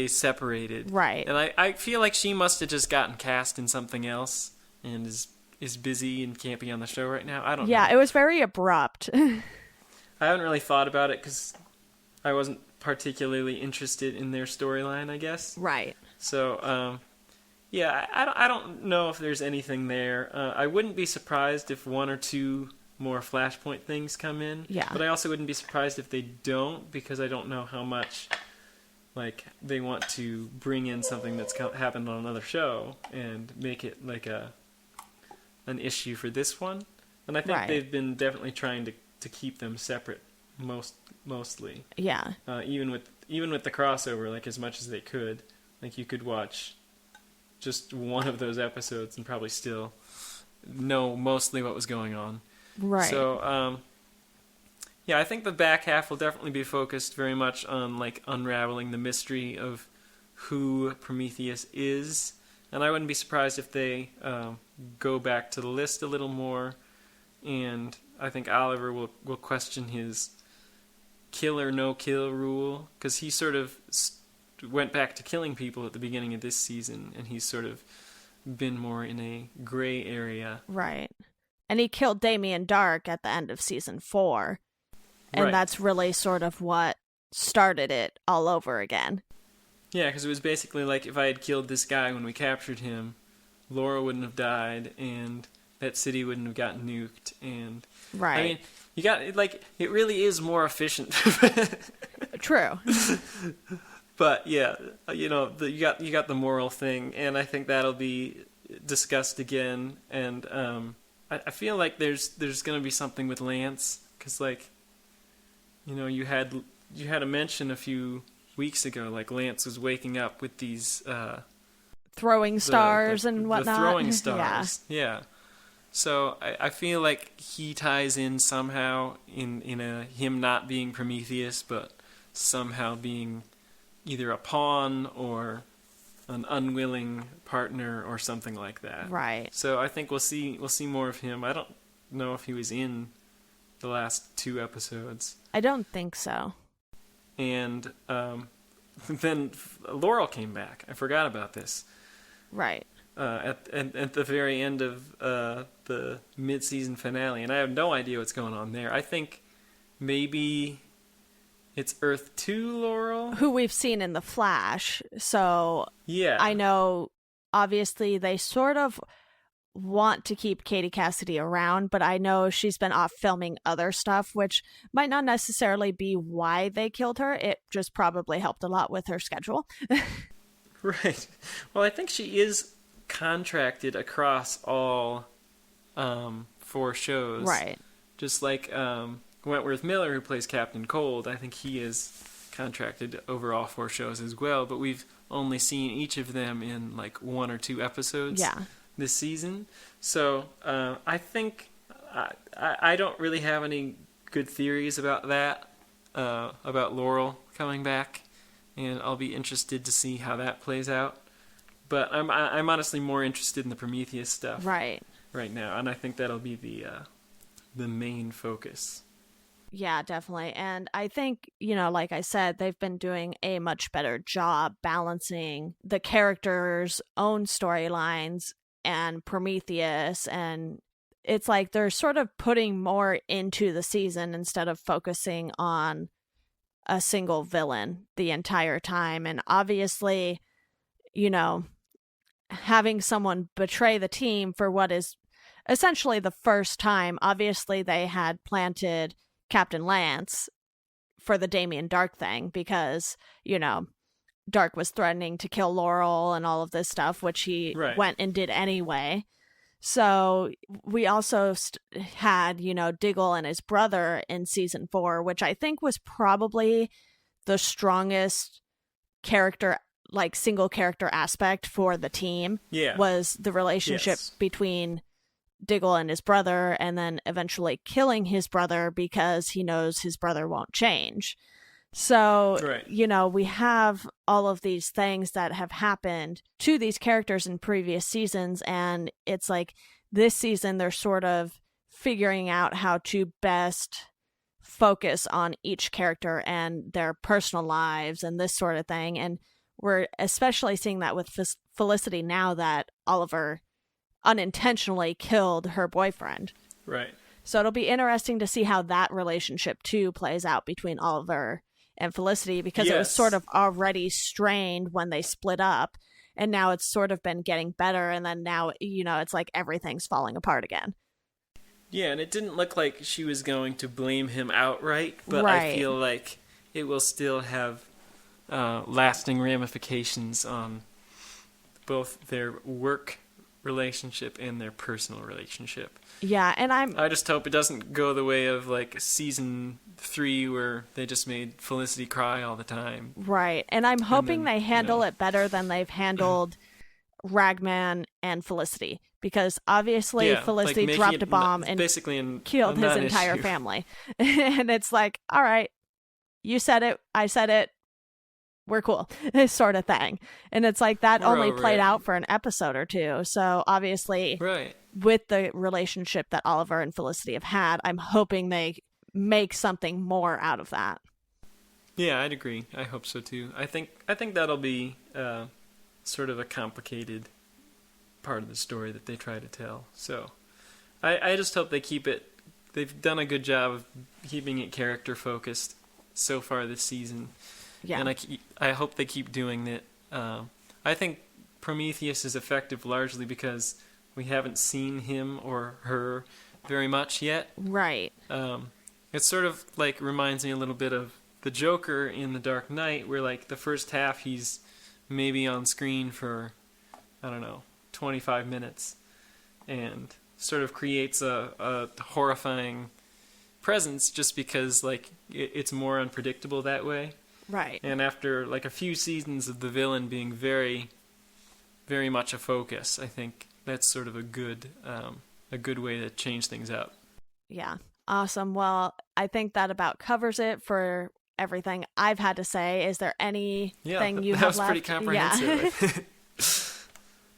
separated. Right. And I feel like she must have just gotten cast in something else and is busy and can't be on the show right now. I don't know. Yeah, it was very abrupt. I haven't really thought about it because I wasn't particularly interested in their storyline, I guess. Right. So, yeah, I don't know if there's anything there. I wouldn't be surprised if 1 or 2 more Flashpoint things come in. Yeah. But I also wouldn't be surprised if they don't, because I don't know how much like they want to bring in something that's happened on another show and make it like an issue for this one. And I think they've been definitely trying to keep them separate mostly. Yeah. Even with the crossover, like as much as they could, like you could watch just one of those episodes and probably still know mostly what was going on. Right. So, yeah, I think the back half will definitely be focused very much on like unraveling the mystery of who Prometheus is, and I wouldn't be surprised if they go back to the list a little more. And I think Oliver will question his kill or no kill rule, because he sort of went back to killing people at the beginning of this season, and he's sort of been more in a gray area. Right. And he killed Damien Dark at the end of season 4. And that's really sort of what started it all over again. Yeah, because it was basically like, if I had killed this guy when we captured him, Laura wouldn't have died, and that city wouldn't have gotten nuked. And right. I mean, you got like it really is more efficient. True. But yeah, you know, you got the moral thing, and I think that'll be discussed again. And I feel like there's going to be something with Lance, because like, you know, you had a mention a few weeks ago, like Lance was waking up with these throwing stars and whatnot. The throwing stars, yeah. So I feel like he ties in somehow in him not being Prometheus, but somehow being either a pawn or an unwilling partner or something like that. Right. So I think we'll see more of him. I don't know if he was in the last 2 episodes. I don't think so. And then Laurel came back. I forgot about this. Right. At the very end of the mid-season finale, and I have no idea what's going on there. I think maybe it's Earth 2 Laurel, who we've seen in the Flash. So yeah, I know obviously they sort of want to keep Katie Cassidy around, but I know she's been off filming other stuff, which might not necessarily be why they killed her. It just probably helped a lot with her schedule. Right. Well, I think she is contracted across all 4 shows. Right. Just like Wentworth Miller, who plays Captain Cold, I think he is contracted over all 4 shows as well, but we've only seen each of them in like 1 or 2 episodes this season. So I think I don't really have any good theories about that, about Laurel coming back, and I'll be interested to see how that plays out. But I'm honestly more interested in the Prometheus stuff right now, and I think that'll be the main focus. Yeah, definitely. And I think, you know, like I said, they've been doing a much better job balancing the characters' own storylines and Prometheus, and it's like they're sort of putting more into the season instead of focusing on a single villain the entire time. And obviously, you know, having someone betray the team for what is essentially the first time, obviously they had planted Captain Lance for the Damien Dark thing because, you know, Dark was threatening to kill Laurel and all of this stuff, which he went and did anyway. So we also had, you know, Diggle and his brother in season 4, which I think was probably the strongest character, like single character aspect for the team. Was the relationship between Diggle and his brother, and then eventually killing his brother because he knows his brother won't change. So, you know, we have all of these things that have happened to these characters in previous seasons, and it's like this season they're sort of figuring out how to best focus on each character and their personal lives and this sort of thing. And we're especially seeing that with Felicity now that Oliver unintentionally killed her boyfriend. So it'll be interesting to see how that relationship too plays out between Oliver and Felicity, because it was sort of already strained when they split up, and now it's sort of been getting better, and then now, you know, it's like everything's falling apart again. Yeah, and it didn't look like she was going to blame him outright, but I feel like it will still have lasting ramifications on both their work relationship and their personal relationship. Yeah, and I just hope it doesn't go the way of like season 3 where they just made Felicity cry all the time. Right, and I'm hoping they handle it better than they've handled Ragman and Felicity, because obviously Felicity like dropped a bomb and basically killed his entire family. And it's like, all right, you said it, I said it, we're cool, this sort of thing. And it's like that only played out for an episode or two. So obviously with the relationship that Oliver and Felicity have had, I'm hoping they make something more out of that. Yeah, I'd agree. I hope so too. I think that'll be sort of a complicated part of the story that they try to tell. So I just hope they keep it. They've done a good job of keeping it character focused so far this season. Yeah. And I hope they keep doing it. I think Prometheus is effective largely because we haven't seen him or her very much yet. Right. It sort of like reminds me a little bit of the Joker in The Dark Knight, where like the first half he's maybe on screen for, I don't know, 25 minutes, and sort of creates a horrifying presence just because like it's more unpredictable that way. Right. And after like a few seasons of the villain being very, very much a focus, I think that's sort of a good way to change things up. Yeah. Awesome. Well, I think that about covers it for everything I've had to say. Is there anything you have left? That was pretty comprehensive. Yeah.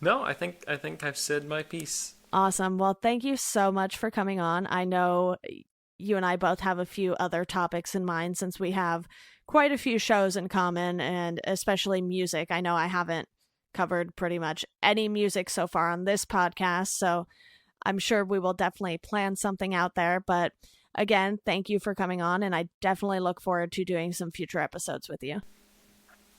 No, I think I've said my piece. Awesome. Well, thank you so much for coming on. I know you and I both have a few other topics in mind since we have quite a few shows in common, and especially music. I know I haven't covered pretty much any music so far on this podcast, so I'm sure we will definitely plan something out there. But again, thank you for coming on, and I definitely look forward to doing some future episodes with you.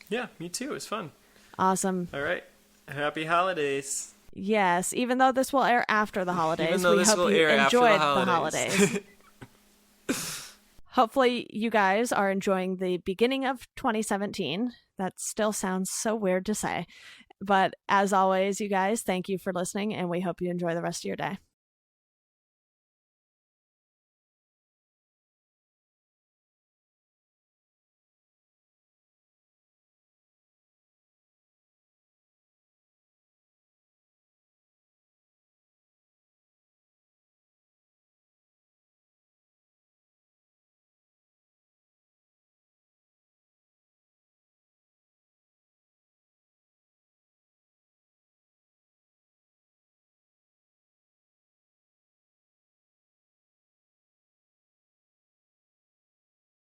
Yeah, me too. It's fun. Awesome. All right. Happy holidays. Yes, even though this will air after the holidays, we hope you enjoyed the holidays. Hopefully you guys are enjoying the beginning of 2017. That still sounds so weird to say. But as always, you guys, thank you for listening, and we hope you enjoy the rest of your day.